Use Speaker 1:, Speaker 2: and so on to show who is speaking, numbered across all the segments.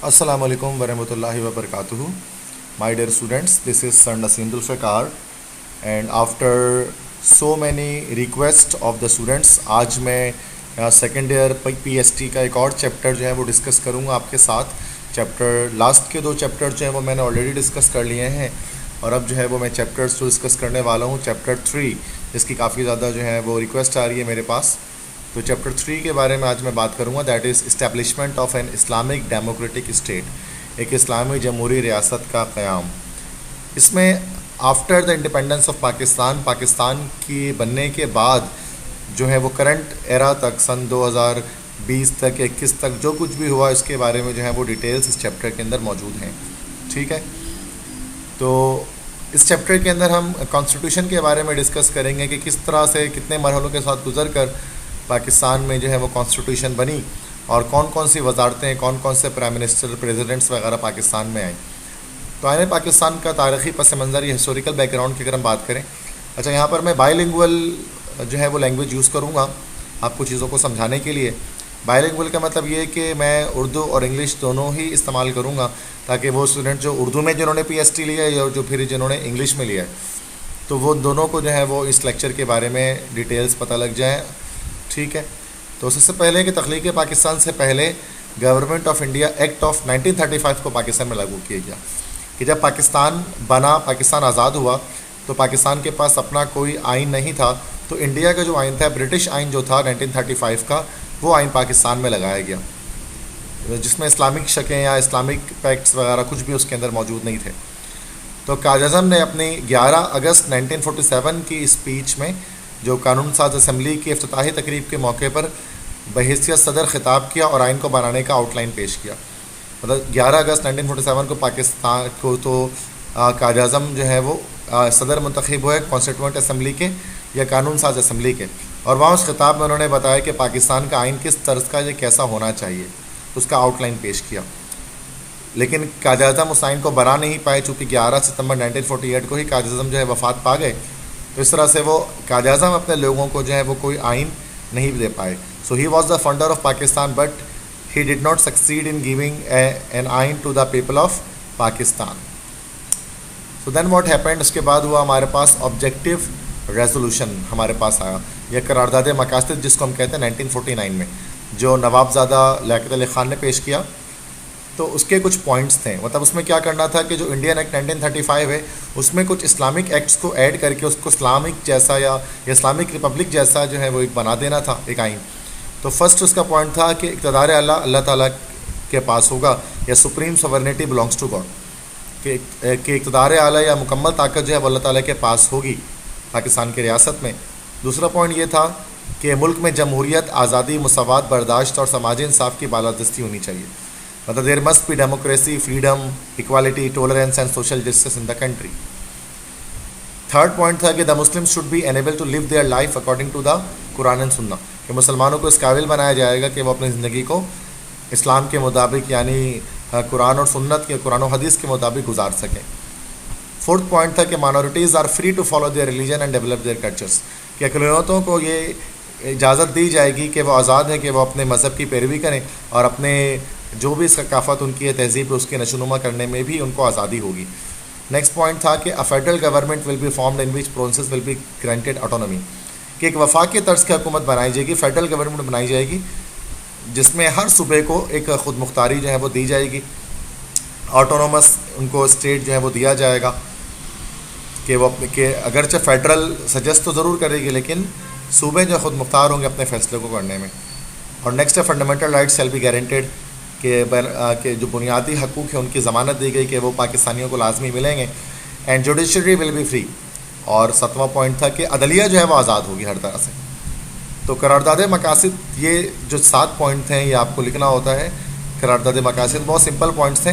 Speaker 1: Assalamu alaikum warahmatullahi wabarakatuh. My dear students, this is Sir Naseem Zulfikar, and after so many requests of the students, आज मैं second year PST का एक और chapter जो है वो डिस्कस करूँगा आपके साथ। चैप्टर लास्ट के दो चैप्टर जो है वो मैंने ऑलरेडी डिस्कस कर लिए हैं, और अब जो है वो मैं चैप्टर्स जो डिस्कस करने वाला हूँ चैप्टर 3, जिसकी काफ़ी ज़्यादा जो है वो रिक्वेस्ट आ रही है मेरे पास। तो चैप्टर 3 के बारे में आज मैं बात करूँगा, that is establishment of an Islamic democratic state, एक इस्लामी जमहूरी रियासत का क़याम। इसमें after the independence of Pakistan की बनने के बाद जो है वो करंट एरा तक सन 2020 तक 21 तक जो कुछ भी हुआ इसके बारे में जो है वो डिटेल्स इस चैप्टर के अंदर मौजूद हैं। ठीक है, तो इस चैप्टर के अंदर हम कॉन्स्टिट्यूशन के बारे में डिस्कस करेंगे कि किस तरह से कितने मरहलों के साथ गुजर कर पाकिस्तान में जो है वो कॉन्स्टिट्यूशन बनी, और कौन कौन सी वजारतें, कौन कौन से प्राइम मिनिस्टर, प्रेसिडेंट्स वगैरह पाकिस्तान में आए। तो आने पाकिस्तान का तारीख़ी पस मंज़र या हिस्टोरिकल बैकग्राउंड की अगर हम बात करें, अच्छा यहाँ पर मैं बाइलिंगुअल जो है वो लैंग्वेज यूज़ करूँगा आपको चीज़ों को समझाने के लिए। बाइलिंगुअल का मतलब ये है कि मैं उर्दू और इंग्लिश दोनों ही इस्तेमाल करूँगा, ताकि वो स्टूडेंट जो उर्दू में जिन्होंने पीएचडी लिया है या जो फिर जिन्होंने इंग्लिश में लिया है, तो वो दोनों को जो है वो इस लेक्चर के बारे में डिटेल्स पता लग जाए। ठीक है, तो सबसे पहले कि तख्लीक़ पाकिस्तान से पहले government of India act of 1935 को पाकिस्तान में लागू किया गया कि जब पाकिस्तान बना, पाकिस्तान आज़ाद हुआ, तो पाकिस्तान के पास अपना कोई आइन नहीं था। तो इंडिया का जो आइन था, ब्रिटिश आइन जो था 1935 का, वो आइन पाकिस्तान में लगाया गया, जिसमें इस्लामिक शकें या इस्लामिक पैक्ट्स वगैरह कुछ भी उसके अंदर मौजूद नहीं थे। तो कायद अज़म ने अपनी 11 अगस्त 1947 की स्पीच में जो कानून साज असम्बली की इफ्तिताही तकरीब के मौके पर बहैसियत सदर ख़िताब किया और आइन को बनाने का आउटलाइन पेश किया। मतलब 11 अगस्त 1947 को पाकिस्तान को तो कायद अज़म जो है वो सदर मुंतखब हुए कॉन्स्टिट्यूंट असम्बली के या कानून साज असम्बली के, और वहाँ उस खिताब में उन्होंने बताया कि पाकिस्तान का आइन किस तर्ज का, ये कैसा होना चाहिए, उसका आउटलाइन पेश किया। लेकिन कायद अज़म उस आइन को बना नहीं पाए, चूँकि 11 सितंबर 1948 को ही कायद अज़म जो है वफ़ात पा गए। तो इस तरह से वो कायद अज़म अपने लोगों को जो है वो कोई आइन नहीं दे पाए। So he was the founder of Pakistan, but he did not succeed in giving an आइन to the people of Pakistan. So then what happened, उसके बाद हुआ हमारे पास ऑब्जेक्टिव रेजोल्यूशन हमारे पास आया, यह करारदाद मकासद जिसको हम कहते हैं 1949 में, जो नवाबज़ादा लियाकत अली ख़ान ने पेश किया। तो उसके कुछ पॉइंट्स थे, मतलब उसमें क्या करना था कि जो इंडियन एक्ट 1935 है उसमें कुछ इस्लामिक एक्ट्स को ऐड करके उसको इस्लामिक जैसा या इस्लामिक रिपब्लिक जैसा जो है वो एक बना देना था, एक आइन। तो फर्स्ट उसका पॉइंट था कि इक़्तिदार अल्लाह ताला के पास होगा, या supreme sovereignty belongs to God, कि इक़्तिदार आला या मुकम्मल ताकत जो है वो अल्लाह ताला के पास होगी पाकिस्तान की रियासत में। दूसरा पॉइंट ये था कि मुल्क में जमहूरियत, आज़ादी, मुसावात, बर्दाश्त और समाजी इंसाफ की बालादस्ती होनी चाहिए, मतलब there must be democracy, freedom, equality, tolerance and social justice in the country. Third point था कि the Muslim should be enable to live their life according to the Quran and Sunnah, कि मुसलमानों को इस काबिल बनाया जाएगा कि वो अपनी ज़िंदगी को इस्लाम के मुताबिक, यानी कुरान और सुन्नत के, कुरान और हदीस के मुताबिक गुजार सकें। फोर्थ पॉइंट था कि minorities are free to follow their religion and develop their cultures, कि अक़लियतों को ये इजाज़त दी जाएगी कि वो आज़ाद है कि वो अपने मज़हब की पैरवी करें, और अपने जो भी सकाफ़त उनकी है, तहज़ीब है, उसकी नशोनुमा करने में भी उनको आज़ादी होगी। नेक्स्ट पॉइंट था कि a federal government will be formed in which provinces will be granted autonomy, कि एक वफाकी तर्ज की हुकूमत बनाई जाएगी, फेडरल गवर्नमेंट बनाई जाएगी, जिसमें हर सूबे को एक ख़ुद मुख्तारी जो है वो दी जाएगी, ऑटोनोमस उनको स्टेट जो है वो दिया जाएगा, कि वो अपने के अगरचे फेडरल सजेस्ट तो ज़रूर करेगी, लेकिन सूबे जो ख़ुद मुख्तार होंगे अपने फ़ैसले को करने में। और नेक्स्ट है fundamental rights shall be guaranteed, कि जो बुनियादी हकूक़ है उनकी ज़मानत दी गई कि वो पाकिस्तानियों को लाजमी मिलेंगे, and judiciary will be free. और 7वां पॉइंट था कि अदलिया जो है वो आज़ाद होगी हर तरह से। तो करारदाद मकासद, ये जो 7 पॉइंट थे ये आपको लिखना होता है। करारदाद मकासद बहुत सिंपल पॉइंट्स थे।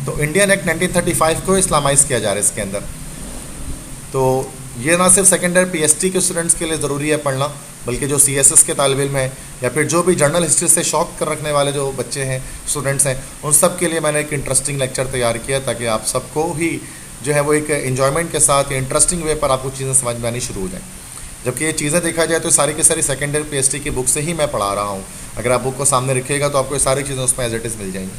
Speaker 1: तो इंडियन एक्ट 1935 को इस्लामाइज़ किया जा रहा है इसके अंदर। तो ये ना सिर्फ सेकेंड ईयर पीएचडी के स्टूडेंट्स के लिए ज़रूरी है पढ़ना, बल्कि जो सीएसएस के तालिब इल्म हैं या फिर जो भी जर्नल हिस्ट्री से शौक कर रखने वाले जो बच्चे हैं, स्टूडेंट्स हैं, उन सब के लिए मैंने एक इंटरेस्टिंग लेक्चर तैयार किया, ताकि आप सबको ही जो है वो एक एंजॉयमेंट के साथ इंटरेस्टिंग वे पर आपको चीज़ें समझ में आनी शुरू हो जाएँ। जबकि ये चीज़ें देखा जाए तो सारी की सारी सेकेंड ईयर पीएचडी की बुक से ही मैं पढ़ा रहा हूँ। अगर आप बुक को सामने रखिएगा तो आपको ये सारी चीज़ें उसमें एज इट इज़ मिल जाएंगी।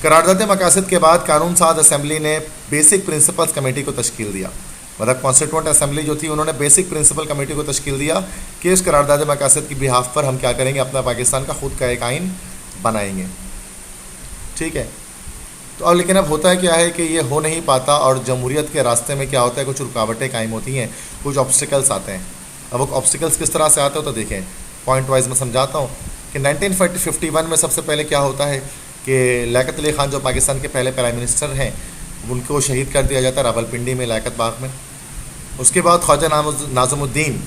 Speaker 1: करारदाद मकासद के बाद कानून साज असम्बली ने बेसिक प्रिंसिपल्स कमेटी को तश्कील दिया। मतलब कॉन्स्टिट्यूंट असम्बली जो थी उन्होंने बेसिक प्रिंसिपल कमेटी को तश्कील दिया कि इस करारदाद मकासद की बिहाफ पर हम क्या करेंगे, अपना पाकिस्तान का खुद का एक आइन बनाएंगे। ठीक है। तो अब लेकिन अब होता है क्या है कि ये हो नहीं पाता और जमहूरियत के रास्ते में क्या होता है, कुछ रुकावटें कायम होती हैं, कुछ ऑब्स्टिकल्स आते हैं। अब वो ऑब्स्टिकल्स किस तरह से आते हो तो देखें, पॉइंट वाइज मैं समझाता हूँ कि 1951 में सबसे पहले क्या होता है कि लियाकत अली ख़ान जो पाकिस्तान के पहले प्राइम मिनिस्टर हैं उनको शहीद कर दिया जाता है रावलपिंडी में, लियाकत बाग में। उसके बाद ख्वाजा नाज़मुद्दीन,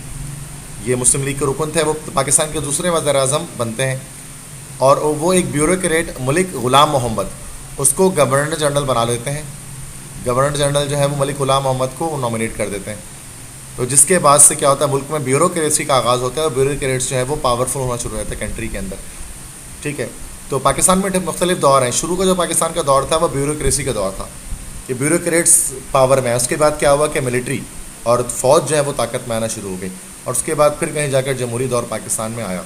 Speaker 1: ये मुस्लिम लीग के रुकन थे, वो पाकिस्तान के दूसरे वज़ीर आज़म बनते हैं और वो एक ब्यूरोक्रेट मलिक ग़ुलाम मोहम्मद उसको गवर्नर जनरल बना लेते हैं। गवर्नर जनरल जो है वो मलिक ग़ुलाम मोहम्मद को नॉमिनेट कर देते हैं। तो जिसके बाद से क्या होता है, मुल्क में ब्यूरोक्रेसी का आगाज़ होता है और ब्यूरोक्रेट्स जो है वो पावरफुल होना शुरू होता है कंट्री के अंदर। ठीक है। तो पाकिस्तान में मुख्तलिफ दौर हैं। शुरू का जो पाकिस्तान का दौर था वो ब्यूरोक्रेसी का दौर था, कि ब्यूरोक्रेट्स पावर में है। उसके बाद क्या हुआ कि मिलिट्री और फ़ौज जो है वो ताकत में आना शुरू हो गई और उसके बाद फिर कहीं जाकर जमहूरी दौर पाकिस्तान में आया।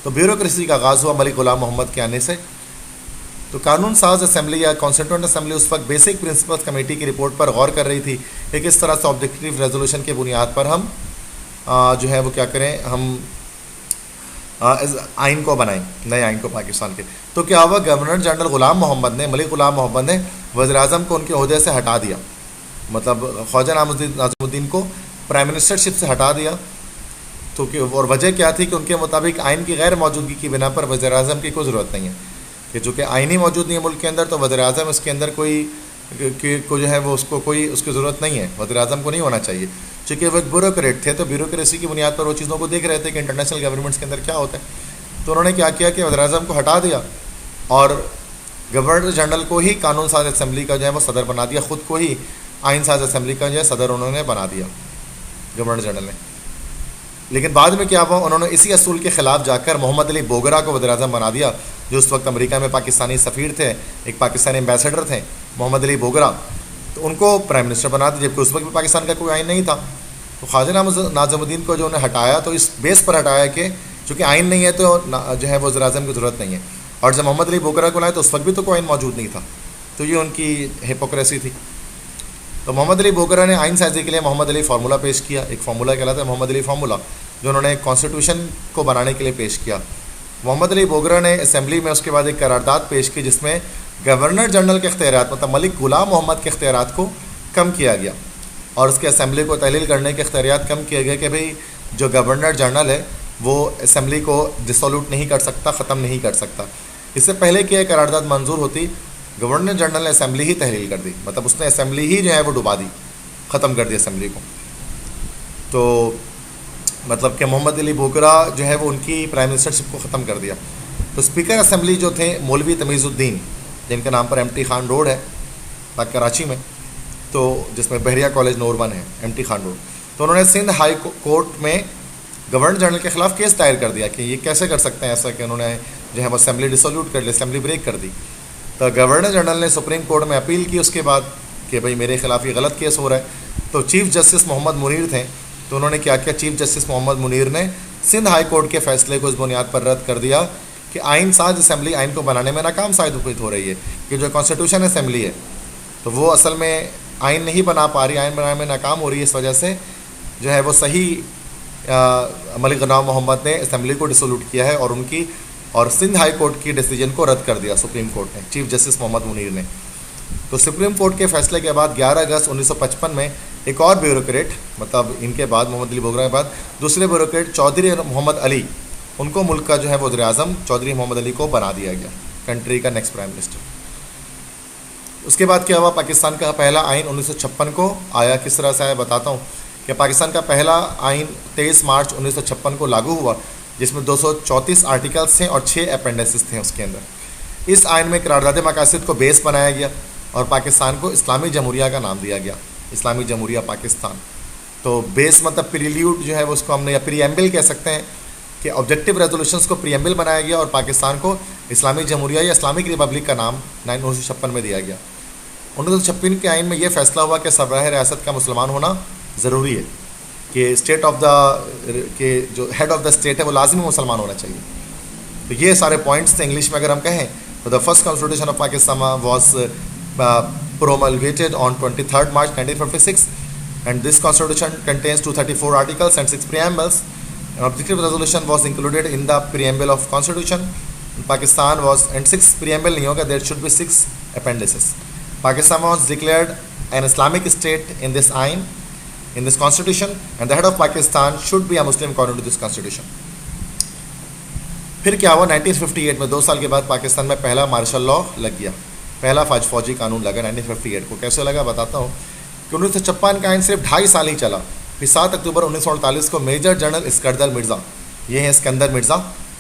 Speaker 1: तो ब्यूरोक्रेसी का आगाज़ हुआ मलिक ग़ुलाम मोहम्मद के आने से। तो कानून साज असम्बली या कॉन्स्टिट्यूंट असम्बली उस वक्त बेसिक प्रिंसिपल्स कमेटी की रिपोर्ट पर गौर कर रही थी कि किस तरह से ऑब्जेक्टिव रेजोल्यूशन के बुनियाद पर हम जो है वो क्या करें, हम इस आइन को बनाएं, नए आइन को पाकिस्तान के। तो क्या हुआ, गवर्नर जनरल ग़ुलाम मोहम्मद ने, मलिक ग़ुलाम मोहम्मद ने वज़ीर आज़म को उनके ओहदे से हटा दिया। मतलब ख्वाजा नाज़मुद्दीन को प्राइम मिनिस्टरशिप से हटा दिया। तो कि और वजह क्या थी कि उनके मुताबिक आइन की गैर मौजूदगी की बिना पर वज़ीर आज़म की कोई ज़रूरत नहीं है, कि चूँकि आइन ही मौजूद नहीं है मुल्क के अंदर तो वज़ीर आज़म इसके अंदर को जो है वो उसको कोई उसकी ज़रूरत नहीं है, वज़ीर आज़म को नहीं होना चाहिए। चूँकि वो एक ब्यूरोक्रेट थे तो ब्यूरोक्रेसी की बुनियाद पर वो चीज़ों को देख रहे थे कि इंटरनेशनल गवर्नमेंट्स के अंदर क्या होता है। तो उन्होंने क्या किया कि वज़ीर आज़म को हटा दिया और गवर्नर जनरल को ही कानून साज असम्बली का जो है वो सदर बना दिया, ख़ुद को ही आइन साज असम्बली का जो है सदर उन्होंने बना दिया गवर्नर जनरल ने। लेकिन बाद में क्या हुआ, उन्होंने इसी असूल के ख़िलाफ़ जाकर मोहम्मद अली बोगरा को वज़ीर आज़म बना दिया, जो उस वक्त अमेरिका में पाकिस्तानी सफ़ीर थे, एक पाकिस्तानी एम्बेसडर थे मोहम्मद अली बोगरा। तो उनको प्राइम मिनिस्टर बना दिया जबकि उस वक्त भी पाकिस्तान का कोई आइन नहीं था। तो ख्वाजा नाज़मुद्दीन को जो उन्हें हटाया तो इस बेस पर हटाया कि चूँकि आइन नहीं है तो जो है वज़ीर आज़म की ज़रूरत नहीं है। और जब मोहम्मद अली बोगरा को लाए तो उस वक्त भी तो कोई आइन मौजूद नहीं था। तो ये उनकी हिपोक्रेसी थी। तो मोहम्मद अली बोगरा ने आइन साजी के लिए मोहम्मद अली फार्मूला पेश किया, एक फार्मूला कहलाता है मोहम्मद अली फार्मूला, जो उन्होंने कॉन्स्टिट्यूशन को बनाने के लिए पेश किया। मोहम्मद अली बोगरा ने असम्बली में उसके बाद एक करारदाद पेश की जिसमें गवर्नर जनरल के इख्तियारात, मतलब मलिक ग़ुलाम मोहम्मद के इख्तियारात को कम किया गया और उसके असम्बली को तहलील करने के इख्तियारात कम किए गए कि भाई जो गवर्नर जनरल है वो असम्बली को डिसोल्यूट नहीं कर सकता, ख़त्म नहीं कर सकता। इससे पहले कि यह करारदाद मंजूर होती, गवर्नर जनरल ने असम्बली ही तहलील कर दी, मतलब उसने असम्बली ही जो है वो डुबा दी, ख़त्म कर दी असम्बली को। तो मतलब कि मोहम्मद अली बोगरा जो है वो उनकी प्राइम मिनिस्टरशिप को ख़त्म कर दिया। तो स्पीकर असम्बली जो थे मौलवी तमीज़ुद्दीन, जिनके नाम पर एमटी खान रोड है कराची में, तो जिसमें बहरिया कॉलेज नूर 1 है, एमटी खान रोड। तो उन्होंने सिंध हाई कोर्ट में गवर्नर जनरल के ख़िलाफ़ केस दायर कर दिया कि ये कैसे कर सकते हैं ऐसा कि उन्होंने जो है वो असम्बली डिसोल्यूट कर ली, असम्बली ब्रेक कर दी। तो गवर्नर जनरल ने सुप्रीम कोर्ट में अपील की उसके बाद कि भाई मेरे ख़िलाफ़ ये गलत केस हो रहा है। तो चीफ़ जस्टिस मोहम्मद मुनीर थे, तो उन्होंने क्या किया, चीफ़ जस्टिस मोहम्मद मुनीर ने सिंध हाई कोर्ट के फ़ैसले को इस बुनियाद पर रद्द कर दिया कि आइन साज असम्बली आइन को बनाने में नाकाम साबित हो रही है, कि जो कॉन्स्टिट्यूशन असम्बली है तो वो असल में आइन नहीं बना पा रही, आइन बनाने में नाकाम हो रही है। इस वजह से जो है वो सही मलिक ग़ुलाम मोहम्मद ने असम्बली को डिसोल्यूट किया है और सिंध हाई कोर्ट की डिसीजन को रद्द कर दिया सुप्रीम कोर्ट ने, चीफ़ जस्टिस मोहम्मद मुनीर ने। तो सुप्रीम कोर्ट के फैसले के बाद 11 अगस्त 1955 में एक और ब्यूरोक्रेट, मतलब इनके बाद मोहम्मद अली बोगरा के बाद दूसरे ब्यूरोक्रेट चौधरी मोहम्मद अली, उनको मुल्क का जो है वज़ीर आज़म चौधरी मोहम्मद अली को बना दिया गया, कंट्री का नेक्स्ट प्राइम मिनिस्टर। उसके बाद क्या हुआ, पाकिस्तान का पहला आइन 1956 को आया। किस तरह से आया बताता हूँ कि पाकिस्तान का पहला आइन 23 मार्च 1956 को लागू हुआ, जिसमें 234 आर्टिकल्स थे और 6 अपेंडिसेस थे उसके अंदर। इस आइन में करारदाद मकासद को बेस बनाया गया और पाकिस्तान को इस्लामी जमहूरिया का नाम दिया गया, इस्लामी जमहूरिया पाकिस्तान। तो बेस मतलब प्रील्यूड जो है वो उसको हमने, या प्रीएम्बल कह सकते हैं, कि ऑब्जेक्टिव रेजोल्यूशंस को प्रीएम्बल बनाया गया और पाकिस्तान को इस्लामी जमहूरिया या इस्लामिक रिपब्लिक का नाम 1956 में दिया गया। 1956 के आइन में यह फैसला हुआ कि सरबराह रियासत का मुसलमान होना ज़रूरी है, कि स्टेट ऑफ द के जो हेड ऑफ द स्टेट है वो लाजमी मुसलमान होना चाहिए। तो ये सारे पॉइंट्स थे। इंग्लिश में अगर हम कहें the first constitution of Pakistan was promulgated on 23rd March 1956, and this constitution contains 234 articles and 6 preambles. An objective resolution was included in the preamble of constitution. Pakistan was, and 6 preamble नहीं होगा, there should be 6 appendices. Pakistan was declared an Islamic state in this ain, in this constitution, and the head of Pakistan should be a Muslim according to this constitution. फिर क्या हुआ 1958 में, 2 साल के बाद पाकिस्तान में पहला मार्शल लॉ लग गया, पहला फौजी कानून लगा 1958 को। कैसे लगा बताता हूँ कि 1956 का आइन सिर्फ 2.5 साल ही चला। फिर 7 अक्टूबर 1948 को मेजर जनरल इस्कंदर मिर्ज़ा, ये है इस्कंदर मिर्ज़ा,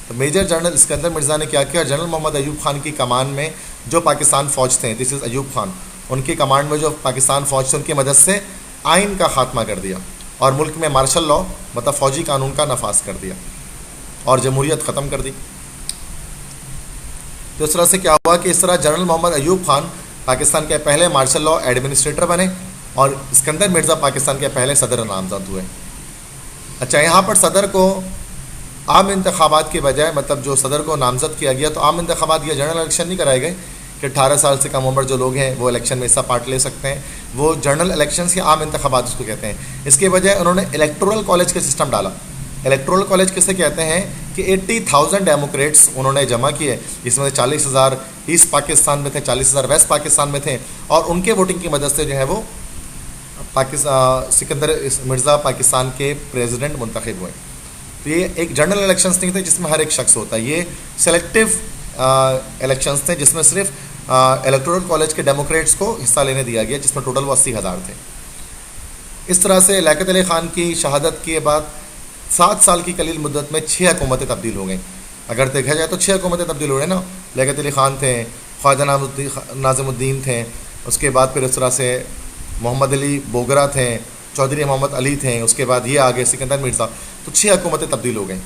Speaker 1: तो मेजर जनरल इस्कंदर मिर्ज़ा ने क्या किया, जनरल मोहम्मद अयूब खान की कमान में जो पाकिस्तान फ़ौज थे, दिस इज़ अयूब खान, उनकी कमांड में जो पाकिस्तान फ़ौज थे उनकी मदद से आइन का खात्मा कर दिया और मुल्क में मार्शल लॉ मतलब फ़ौजी कानून का नफाज कर दिया और जमहूरियत ख़त्म कर दी। तो इस तरह से क्या हुआ कि इस तरह जनरल मोहम्मद अयूब खान पाकिस्तान के पहले मार्शल लॉ एडमिनिस्ट्रेटर बने और इस्कंदर मिर्ज़ा पाकिस्तान के पहले सदर नामजद हुए। अच्छा, यहाँ पर सदर को आम इंतखाबात के बजाय, मतलब जो सदर को नामजद किया गया तो आम इंतखाबात या जनरल इलेक्शन नहीं कराए गए कि 18 साल से कम उम्र जो लोग हैं वो इलेक्शन में हिस्सा पार्ट ले सकते हैं, वो जनरल इलेक्शंस या आम इंतखाबात उसको कहते हैं। इसके बजाय उन्होंने इलेक्टोरल कॉलेज का सिस्टम डाला। इलेक्टोरल कॉलेज किसे कहते हैं कि 80,000 डेमोक्रेट्स उन्होंने जमा किए, जिसमें 40,000 ईस्ट पाकिस्तान में थे, 40,000 वेस्ट पाकिस्तान में थे, और उनके वोटिंग की मदद से जो है वो सिकंदर मिर्ज़ा पाकिस्तान के प्रेसिडेंट मुंतखब हुए। तो ये एक जनरल इलेक्शंस नहीं थे जिसमें हर एक शख्स होता है, ये सेलेक्टिव इलेक्शंस थे जिसमें सिर्फ इलेक्टोरल कॉलेज के डेमोक्रेट्स को हिस्सा लेने दिया गया, जिसमें टोटल वो 80,000 थे। इस तरह से लियाकत अली ख़ान की शहादत के बाद 7 साल की कलील मुद्दत में 6 हुकूमतें तब्दील हो गई। अगर देखा जाए तो 6 हुकूमतें तब्दील हो गई ना। लियाकत अली ख़ान थे, ख्वाजा नाज़िमुद्दीन थे, उसके बाद फिर इस तरह से मोहम्मद अली बोगरा थे, चौधरी मोहम्मद अली थे, उसके बाद ये आगे सिकंदर मिर्ज़ा, तो 6 हुकूमतें तब्दील हो गई।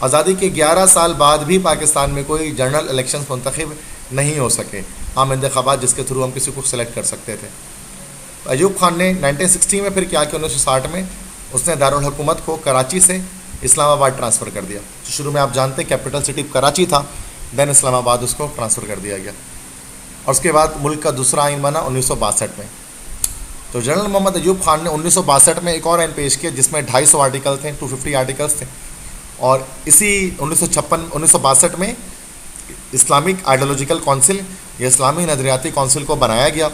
Speaker 1: आज़ादी के 11 साल बाद भी पाकिस्तान में कोई जनरल इलेक्शन मुंतखब नहीं हो सके, आम इंतखाबात जिसके थ्रू हम किसी को सिलेक्ट कर सकते थे। अयूब खान ने 1960 में फिर क्या किया, 1960 में उसने दारुल हुकूमत को कराची से इस्लामाबाद ट्रांसफ़र कर दिया। तो शुरू में आप जानते हैं कैपिटल सिटी कराची था, देन इस्लामाबाद उसको ट्रांसफ़र कर दिया गया, और उसके बाद मुल्क का दूसरा आइन बना 1962 में। तो जनरल मोहम्मद अयूब खान ने 1962 में एक और आइन पेश किया जिसमें 250 आर्टिकल थे, 250 आर्टिकल्स थे, और इसी 1962 में इस्लामिक आइडियोलॉजिकल काउंसिल या इस्लामी नज़रियाती काउंसिल को बनाया गया,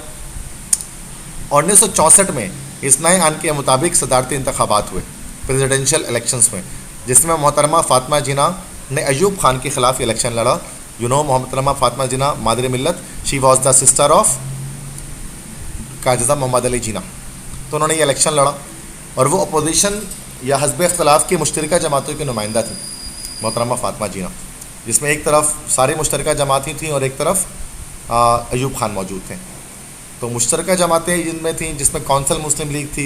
Speaker 1: और 1964 में इस नए आइन के मुताबिक सदारती इंतखाबात हुए प्रेसिडेंशियल इलेक्शंस में, जिसमें मोहतरमा फ़ातिमा जिन्ना ने अयूब खान के ख़िलाफ़ इलेक्शन लड़ा। मोहतरमा फ़ातिमा जिन्ना मादर मिल्लत, she was the sister of कायदा मोहम्मद अली जिन्ना। तो उन्होंने ये इलेक्शन लड़ा और वो अपोजिशन या हस्ब इख्तलाफ की मुश्तरका जमातों की नुमाइंदा थी मोहतरमा फ़ातिमा जिन्ना, जिसमें एक तरफ सारी मुश्तरका जमातें थीं और एक तरफ अयूब खान मौजूद थे। तो मुश्तरका जमातें जिनमें थी, जिसमें कौंसल मुस्लिम लीग थी,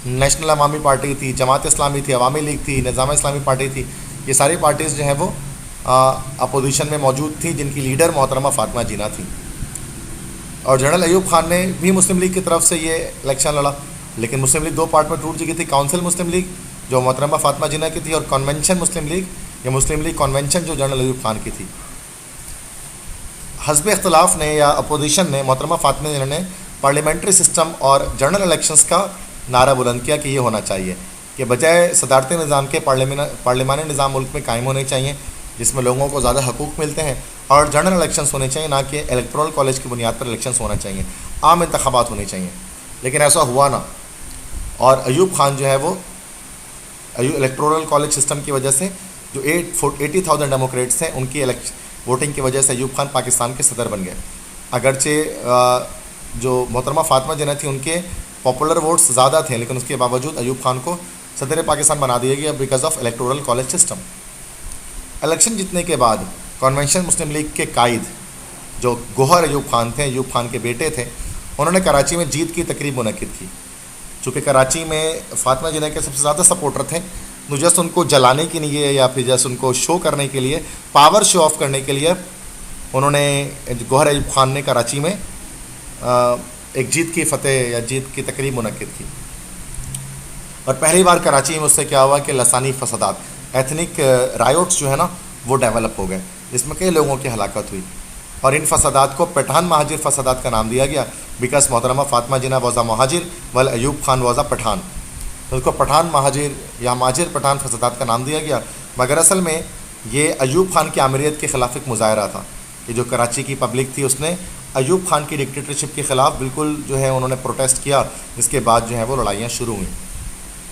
Speaker 1: नेशनल अवामी पार्टी थी, जमात इस्लामी थी, अवामी लीग थी, निज़ाम इस्लामी पार्टी थी, ये सारी पार्टीज़ जो हैं वो अपोजिशन में मौजूद थी, जिनकी लीडर मोहतरमा फ़ातिमा जिन्ना थी। और जनरल अयूब खान ने भी मुस्लिम लीग की तरफ से ये इलेक्शन लड़ा, लेकिन मुस्लिम लीग 2 पार्ट में टूट चुकी थी, काउंसिल मुस्लिम लीग जो मोहतरमा फ़ातिमा जिन्ना की थी, और कन्वेंशन मुस्लिम लीग या मुस्लिम लीग कन्वेंशन जो जनरल अयूब खान की थी। हस्ब इख्तलाफ ने या अपोजिशन ने, मोहतरमा फ़ातिमा जिन्ना ने पार्लियामेंट्री सिस्टम और जनरल इलेक्शंस का नारा बुलंद किया कि ये होना चाहिए कि बजाय सदारती निज़ाम के पार्लिमानी निज़ाम मुल्क में कायम होने चाहिए, जिसमें लोगों को ज़्यादा हकूक़ मिलते हैं, और जनरल इलेक्शंस होने चाहिए, ना कि इलेक्टोरल कॉलेज की बुनियाद पर इलेक्शंस होना चाहिए, आम इंतखाबात होने चाहिए। लेकिन ऐसा हुआ ना, और अयूब खान जो है वो इलेक्टोरल कॉलेज सिस्टम की वजह से जो 80,000 डेमोक्रेट्स हैं उनकी वोटिंग की वजह से अयूब खान पाकिस्तान के सदर बन गए। अगरचे जो मोहतरमा फ़ातिमा जिन्ना थी उनके पॉपुलर वोट्स ज़्यादा थे, लेकिन उसके बावजूद अयूब खान को सदर पाकिस्तान बना दिया गया because of electoral college system. Election जीतने के बाद कन्वेंशन मुस्लिम लीग के कायद जो गोहर अयूब खान थे, अयूब खान के बेटे थे, उन्होंने कराची में जीत की तकरीब मुनक्किद की। चूँकि कराची में फ़ातिमा जिन्ना के सबसे ज़्यादा सपोर्टर थे, तो जस्ट उनको जलाने के लिए या फिर जस्ट उनको शो करने के लिए, पावर शो ऑफ करने के लिए, उन्होंने गोहर अयूब खान ने कराची में एक जीत की फ़तेह या जीत की तकरीब मुनक्किद की। और पहली बार कराची में उससे क्या हुआ कि लसानी फसादात, एथनिक रायोट्स जो है ना वो डेवलप हो गए, जिसमें कई लोगों की हलाकत हुई। और इन फसादात को पठान महाजिर फसादात का नाम दिया गया, बिकॉज मोहतरमा फातिमा जिना वज़ा महाजिर वल अयूब खान वज़ा पठान, तो उसको पठान महाजिर या महाजिर पठान फसादात का नाम दिया गया। मगर असल में ये अयूब खान की आमिरियत के ख़िलाफ़ एक मुजाहरा था कि जो कराची की पब्लिक थी उसने अयूब खान की डिक्टेटरशिप के ख़िलाफ़ बिल्कुल जो है उन्होंने प्रोटेस्ट किया, जिसके बाद जो है वो लड़ाइयाँ शुरू हुई।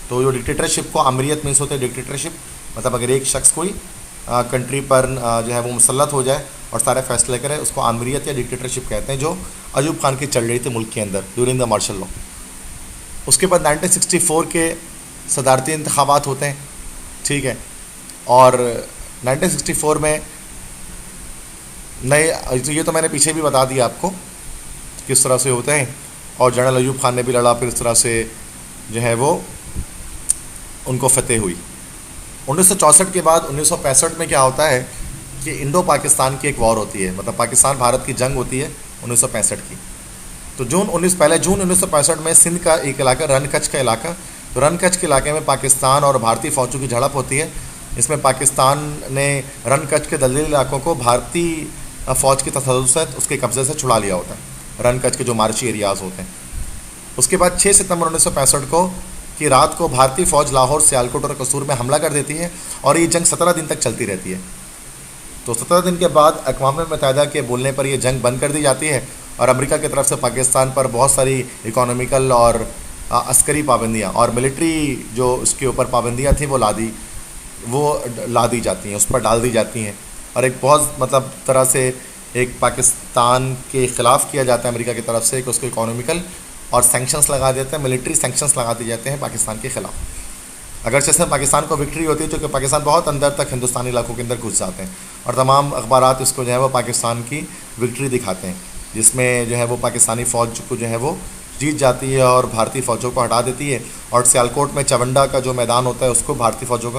Speaker 1: तो जो डिक्टेटरशिप को आमिरियत मीन्स होते हैं डिक्टेटरशिप, मतलब अगर एक शख्स कोई कंट्री पर जो है वो मुसल्लत हो जाए और सारे फैसले करे, उसको आमिरियत या डिक्टेटरशिप कहते हैं, जो अयूब खान की चल रही थी मुल्क के अंदर ड्यूरिंग द मार्शल लॉ। उसके बाद 1964 के सदारती इंतखाबात होते हैं, ठीक है, और 1964 में नए, तो ये तो मैंने पीछे भी बता दिया आपको किस तरह से होते हैं, और जनरल अयूब खान ने भी लड़ा, फिर इस तरह से जो है वो उनको फतेह हुई। 1964 के बाद 1965 में क्या होता है कि इंडो पाकिस्तान की एक वॉर होती है, मतलब पाकिस्तान भारत की जंग होती है 1965 की। तो जून 1965 में सिंध का एक इलाका रन कच्छ का इलाका, तो रन कच्छ के इलाके में पाकिस्तान और भारतीय फ़ौजों की झड़प होती है। इसमें पाकिस्तान ने रन कच्छ के दलदली इलाकों को भारतीय फ़ौज की तसल्लुत उसके कब्ज़े से छुड़ा लिया होता है, रन कच्छ के जो मार्ची एरियाज़ होते हैं। उसके बाद 6 सितंबर 1965 को की रात को भारतीय फ़ौज लाहौर, सियालकोट और कसूर में हमला कर देती है, और ये जंग 17 दिन तक चलती रहती है। तो 17 दिन के बाद अक़वाम मुत्तहिदा के बोलने पर यह जंग बंद कर दी जाती है, और अमेरिका की तरफ से पाकिस्तान पर बहुत सारी इकोनॉमिकल और अस्करी पाबंदियाँ और मिलिट्री जो उसके ऊपर पाबंदियाँ थी वो ला दी जाती हैं, उस पर डाल दी जाती हैं, और एक बहुत मतलब तरह से एक पाकिस्तान के ख़िलाफ़ किया जाता है अमेरिका की तरफ से कि उसको इकोनॉमिकल और सैंक्शंस लगा देते हैं, मिलिट्री सैंक्शंस लगा दिए जाते हैं पाकिस्तान के ख़िलाफ़। अगर जैसे पाकिस्तान को विक्ट्री होती है, तो कि पाकिस्तान बहुत अंदर तक हिंदुस्तानी इलाकों के अंदर घुस जाते हैं, और तमाम अखबारात इसको जो है वो पाकिस्तान की विक्ट्री दिखाते हैं, जिसमें जो है वो पाकिस्तानी फ़ौज को जो है वो जीत जाती है और भारतीय फ़ौजों को हटा देती है। और सियालकोट में चवंडा का जो मैदान होता है उसको भारतीय फ़ौजों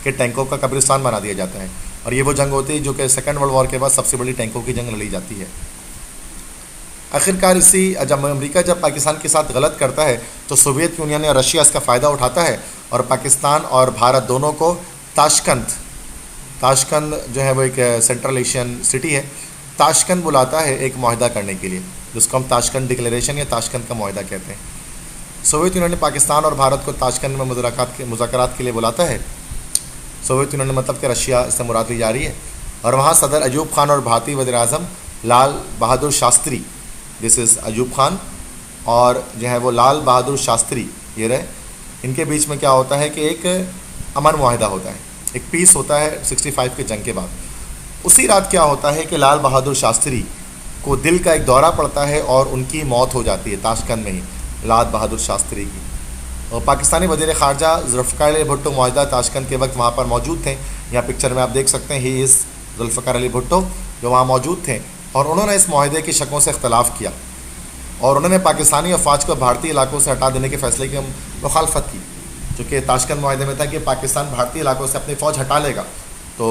Speaker 1: के टैंकों का कब्रिस्तान बना दिया जाता है, और ये वो जंग होती है जो कि सेकेंड वर्ल्ड वॉर के बाद सबसे बड़ी टैंकों की जंग लड़ी जाती है। आखिरकार जब अमेरिका जब पाकिस्तान के साथ गलत करता है, तो सोवियत यूनियन या रशिया इसका फ़ायदा उठाता है, और पाकिस्तान और भारत दोनों को ताशकंद जो है वो एक सेंट्रल एशियन सिटी है, ताशकंद बुलाता है एक मुआहदा करने के लिए, जिसको हम ताशकंद डिक्लेरेशन या ताशकंद का मुआहदा कहते हैं। सोवियत यूनियन ने पाकिस्तान और भारत को ताशकंद में मुज़ाकरात के लिए बुलाता है। सोवियत यूनियन मतलब कि रशिया इससे मुराद ली जा रही है, और वहाँ सदर अयूब खान और भारतीय वज़ीर-ए-आज़म लाल बहादुर शास्त्री, दिस इज़ अयूब खान और जो है वो लाल बहादुर शास्त्री, ये रहे, इनके बीच में क्या होता है कि एक अमन मुआहदा होता है, एक पीस होता है 65 के जंग के बाद। उसी रात क्या होता है कि लाल बहादुर शास्त्री को दिल का एक दौरा पड़ता है और उनकी मौत हो जाती है ताशकंद में ही, लाल बहादुर शास्त्री की। और पाकिस्तानी वज़ीर ख़ारजा ज़ुल्फ़िकार अली भुट्टो मौजूदा ताशकंद के वक्त वहाँ पर मौजूद थे। यहाँ पिक्चर में आप देख सकते हैं, ही इज़ ज़ुल्फ़िकार अली भुट्टो जो वहाँ मौजूद थे, और उन्होंने इस माहदे की शकों से इख्तलाफ किया, और उन्होंने पाकिस्तानी अफवाज को भारतीय इलाकों से हटा देने के फ़ैसले की मुखालफत की, चूँकि ताशकंद माहदे में था कि पाकिस्तान भारतीय इलाकों से अपनी फ़ौज हटा लेगा। तो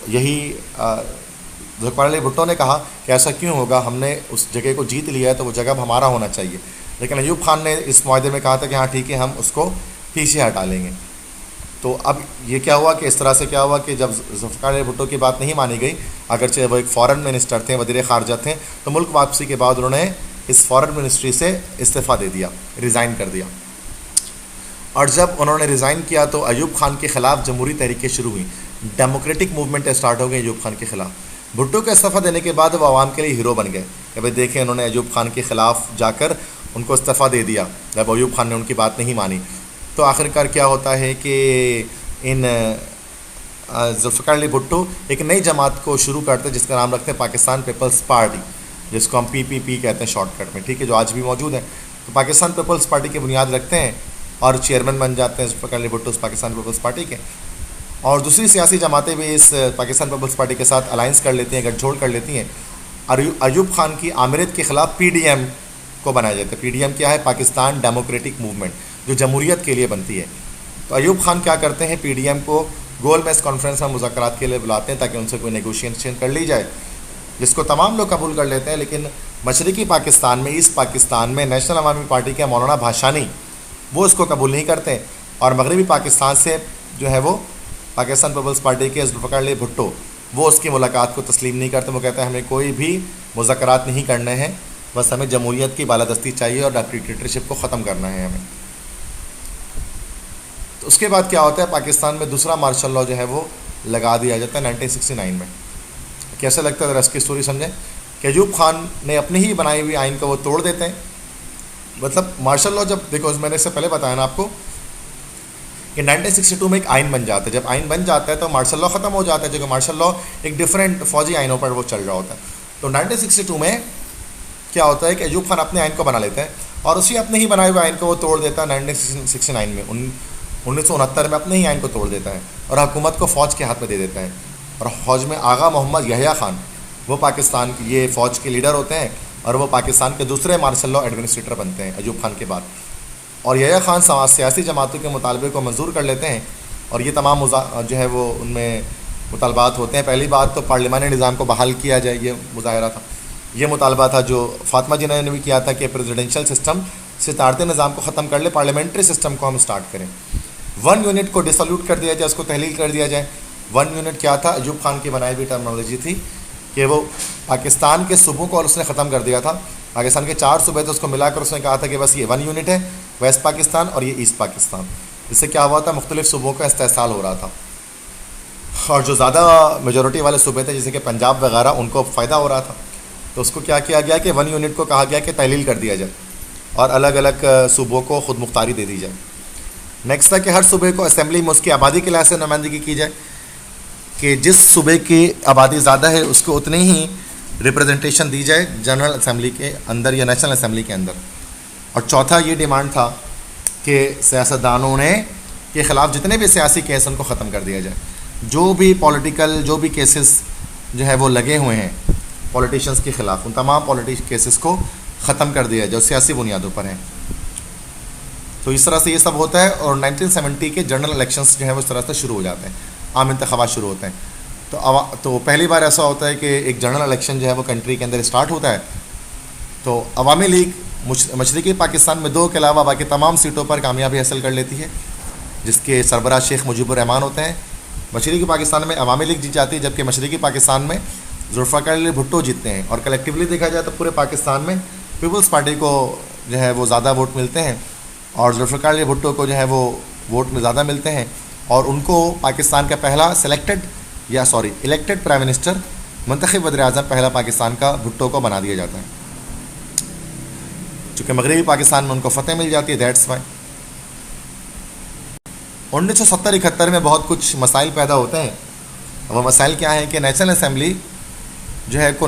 Speaker 1: यही ज़ुल्फ़िकार अली भुट्टो ने कहा कि ऐसा क्यों होगा, हमने उस जगह को जीत लिया है तो वो जगह अब हमारा होना चाहिए। लेकिन अयूब खान ने इस माहदे में कहा था कि हाँ ठीक है, हम उसको पीछे हटा लेंगे। तो अब ये क्या हुआ कि इस तरह से क्या हुआ कि जब ज़ुल्फ़िकार अली भुट्टो की बात नहीं मानी गई, अगरचे वो एक फ़ॉरेन मिनिस्टर थे, वज़ीर ख़ारजा थे, तो मुल्क वापसी के बाद उन्होंने इस फ़ॉरेन मिनिस्ट्री से इस्तीफ़ा दे दिया, रिज़ाइन कर दिया। और जब उन्होंने रिज़ाइन किया तो अयूब खान के ख़िलाफ़ जमहूरी तहरीकें शुरू हुई, डेमोक्रेटिक मूवमेंट स्टार्ट हो गई अयूब खान के ख़िलाफ़। भुट्टो के इस्तीफ़ा देने के बाद वो आवाम के लिए हीरो बन गए कि भाई देखें, उन्होंने अयूब खान के ख़िलाफ़ जाकर उनको इस्तीफ़ा दे दिया जब अयूब खान ने उनकी बात नहीं मानी। तो आखिरकार क्या होता है कि इन ज़ुल्फ़िकार अली भुट्टो एक नई जमात को शुरू करते हैं जिसका नाम रखते हैं पाकिस्तान पीपल्स पार्टी, जिसको हम PPP कहते हैं शॉर्टकट में, ठीक है, जो आज भी मौजूद है। तो पाकिस्तान पीपल्स पार्टी की बुनियाद रखते हैं और चेयरमैन बन जाते हैं ज़ुल्फ़िकार अली भुट्टो पाकिस्तान पीपल्स पार्टी के। और दूसरी सियासी जमातें भी इस पाकिस्तान पीपल्स पार्टी के साथ अलाइंस कर लेती हैं, गठजोड़ कर लेती हैं। अयूब खान की आमिरत के ख़िलाफ़ PDM को बनाया जाता है। PDM क्या है? पाकिस्तान डेमोक्रेटिक मूवमेंट, जो जमहूरियत के लिए बनती है। तो अयूब खान क्या करते हैं, PDM को गोल मेज़ कॉन्फ्रेंस में मुज़ाकरात के लिए बुलाते हैं ताकि उनसे कोई नेगोशिएशन कर ली जाए, जिसको तमाम लोग कबूल कर लेते हैं। लेकिन मशरक़ी पाकिस्तान में, ईस्ट पाकिस्तान में नेशनल अवामी पार्टी के मौलाना भाषानी वो इसको कबूल नहीं करते, और मगरबी पाकिस्तान से जो है वो पाकिस्तान पीपल्स पार्टी के ज़ुल्फ़िकार अली भुट्टो वो उसकी मुलाकात को तस्लीम नहीं करते। वो कहते हैं हमें कोई भी मुज़ाकरात नहीं करने हैं, बस हमें जमहूरियत की बालादस्ती चाहिए और डिक्टेटरशिप को ख़त्म करना है हमें। तो उसके बाद क्या होता है, पाकिस्तान में दूसरा मार्शल लॉ जो है वो लगा दिया जाता है 1969 में। कैसे लगता है, ज़रा इसकी स्टोरी समझें कि अयूब खान ने अपनी ही बनाई हुई आइन को वो तोड़ देते हैं। मतलब मार्शल लॉ जब देखो, मैंने इससे पहले बताया ना आपको कि 1962 में एक आइन बन जाता है। जब आइन बन जाता है तो मार्शल लॉ ख़त्म हो जाता है, जो कि मार्शल लॉ एक डिफरेंट फौजी आइनों पर वो चल रहा होता है। तो 1962 में क्या होता है कि अयूब खान अपने आइन को बना लेते हैं और उसी अपने ही बनाए हुए आइन को वो तोड़ देता है 1969 में। 1969 में अपने ही आइन को तोड़ देता है और हुकूमत को फ़ौज के हाथ में दे देता है। और फ़ौज में आगा मोहम्मद यहया खान, वो पाकिस्तान की ये फ़ौज के लीडर होते हैं और वो पाकिस्तान के दूसरे मार्शल लॉ एडमिनिस्ट्रेटर बनते हैं अयूब खान के बाद। और यहया खान सियासी जमातों के मुतालबे को मंजूर कर लेते हैं और ये तमाम जो है वो उनमें मुतालबात होते हैं। पहली बात तो पार्लिमानी निज़ाम को बहाल किया जाए, ये मुजाहरा था, ये मुतालबा था जो फातिमा जिन्ना ने भी किया था कि प्रेसिडेंशियल सिस्टम से तारते निज़ाम को ख़त्म कर ले, पार्लियामेंट्री सिस्टम को हम स्टार्ट करें। 1 यूनिट को डिसोल्यूट कर दिया जाए, उसको तहलील कर दिया जाए। 1 यूनिट क्या था, अयूब खान की बनाई हुई टर्मिनोलॉजी थी कि वो पाकिस्तान के सूबों को और उसने ख़त्म कर दिया था। पाकिस्तान के 4 सूबे थे, उसको मिलाकर उसने कहा था कि बस ये 1 यूनिट है, वेस्ट पाकिस्तान और ये ईस्ट पाकिस्तान। इससे क्या हुआ था, मुख्तलिफ सूबों का इस्तेहसाल हो रहा था और जो ज़्यादा मेजॉरिटी वाले सूबे थे जैसे कि पंजाब वगैरह, उनको फ़ायदा हो रहा था। तो उसको क्या किया गया कि 1 यूनिट को कहा गया कि तहलील कर दिया जाए और अलग अलग सूबों को खुद मुख्तारी दे दी जाए। नेक्स्ट था कि हर सूबे को असेंबली में उसकी आबादी के लिहाज से नुमाइंदगी की जाए कि जिस सूबे की आबादी ज़्यादा है उसको उतनी ही रिप्रेजेंटेशन दी जाए जनरल असेंबली के अंदर या नेशनल असेंबली के अंदर। और चौथा ये डिमांड था कि सियासतदानों ने के ख़िलाफ़ जितने भी सियासी केस उनको ख़त्म कर दिया जाए। जो भी पॉलिटिकल जो भी केसेस जो है वो लगे हुए हैं पॉलिटिशियंस के ख़िलाफ़, उन तमाम पॉलिटिक्स केसेस को ख़त्म कर दिया जो सियासी बुनियादों पर हैं। तो इस तरह से ये सब होता है और 1970 के जनरल इलेक्शंस जो है वो इस तरह से शुरू हो जाते हैं, आम इंतखाबात शुरू होते हैं। तो पहली बार ऐसा होता है कि एक जनरल इलेक्शन जो है वो कंट्री के अंदर स्टार्ट होता है। तो अवामी लीग मशरक़ी पाकिस्तान में 2 के अलावा बाकी तमाम सीटों पर कामयाबी हासिल कर लेती है, जिसके सरबराह शेख मुजीबुर रहमान होते हैं। मशरक़ी पाकिस्तान में अवामी लीग जीत जाती है, जबकि मशरक़ी पाकिस्तान में जुल्फ़िकार अली भुट्टो जीतते हैं। और कलेक्टिवली देखा जाए तो पूरे पाकिस्तान में पीपल्स पार्टी को जो है वो ज़्यादा वोट मिलते हैं और जुल्फ़िकार अली भुट्टो को जो है वो वोट में ज़्यादा मिलते हैं और उनको पाकिस्तान का पहला इलेक्टेड प्राइम मिनिस्टर मुंतखब वज़ीर-ए-आज़म पहला पाकिस्तान का भुट्टो को बना दिया जाता है। चूँकि मगरबी पाकिस्तान में उनको फ़तह मिल जाती है, दैट्स वाई। 1970-71 में बहुत कुछ मसाइल पैदा होते हैं। वो मसाइल क्या हैं कि नेशनल असेंबली जो है को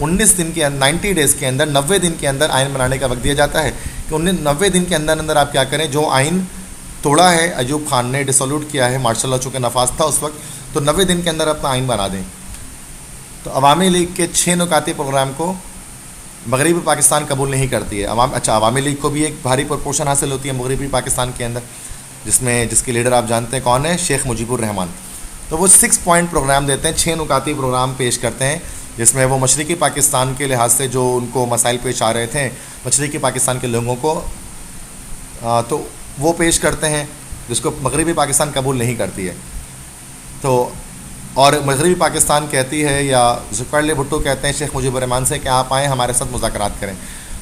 Speaker 1: 19 दिन के 90 डेज़ के अंदर 90 दिन के अंदर आइन बनाने का वक्त दिया जाता है कि 90 दिन के अंदर आप क्या करें, जो आइन तोड़ा है अयूब खान ने, डिसोल्यूट किया है, मार्शल लॉ चूँकि नफाज था उस वक्त, तो 90 दिन के अंदर अपना आइन बना दें। तो अवामी लीग के 6 नुकाती प्रोग्राम को मगरबी पाकिस्तान कबूल नहीं करती है। अवामी लीग को भी एक भारी प्रोपोर्शन हासिल होती है मगरबी पाकिस्तान के अंदर, जिसके लीडर आप जानते हैं कौन है, शेख मुजीबुर रहमान। तो वो 6 पॉइंट प्रोग्राम देते हैं, 6 नुकाती प्रोग्राम पेश करते हैं, जिसमें वो मशरक़ी पाकिस्तान के लिहाज से जो उनको मसाइल पेश आ रहे थे मशरक़ी पाकिस्तान के लोगों को, तो वो पेश करते हैं, जिसको मगरबी पाकिस्तान कबूल नहीं करती है। तो और मगरबी पाकिस्तान कहती है या जुल्फ़िकार अली भुट्टो कहते हैं शेख मुजीबुर रहमान से कि आप आएँ हमारे साथ मुज़ाकरात करें।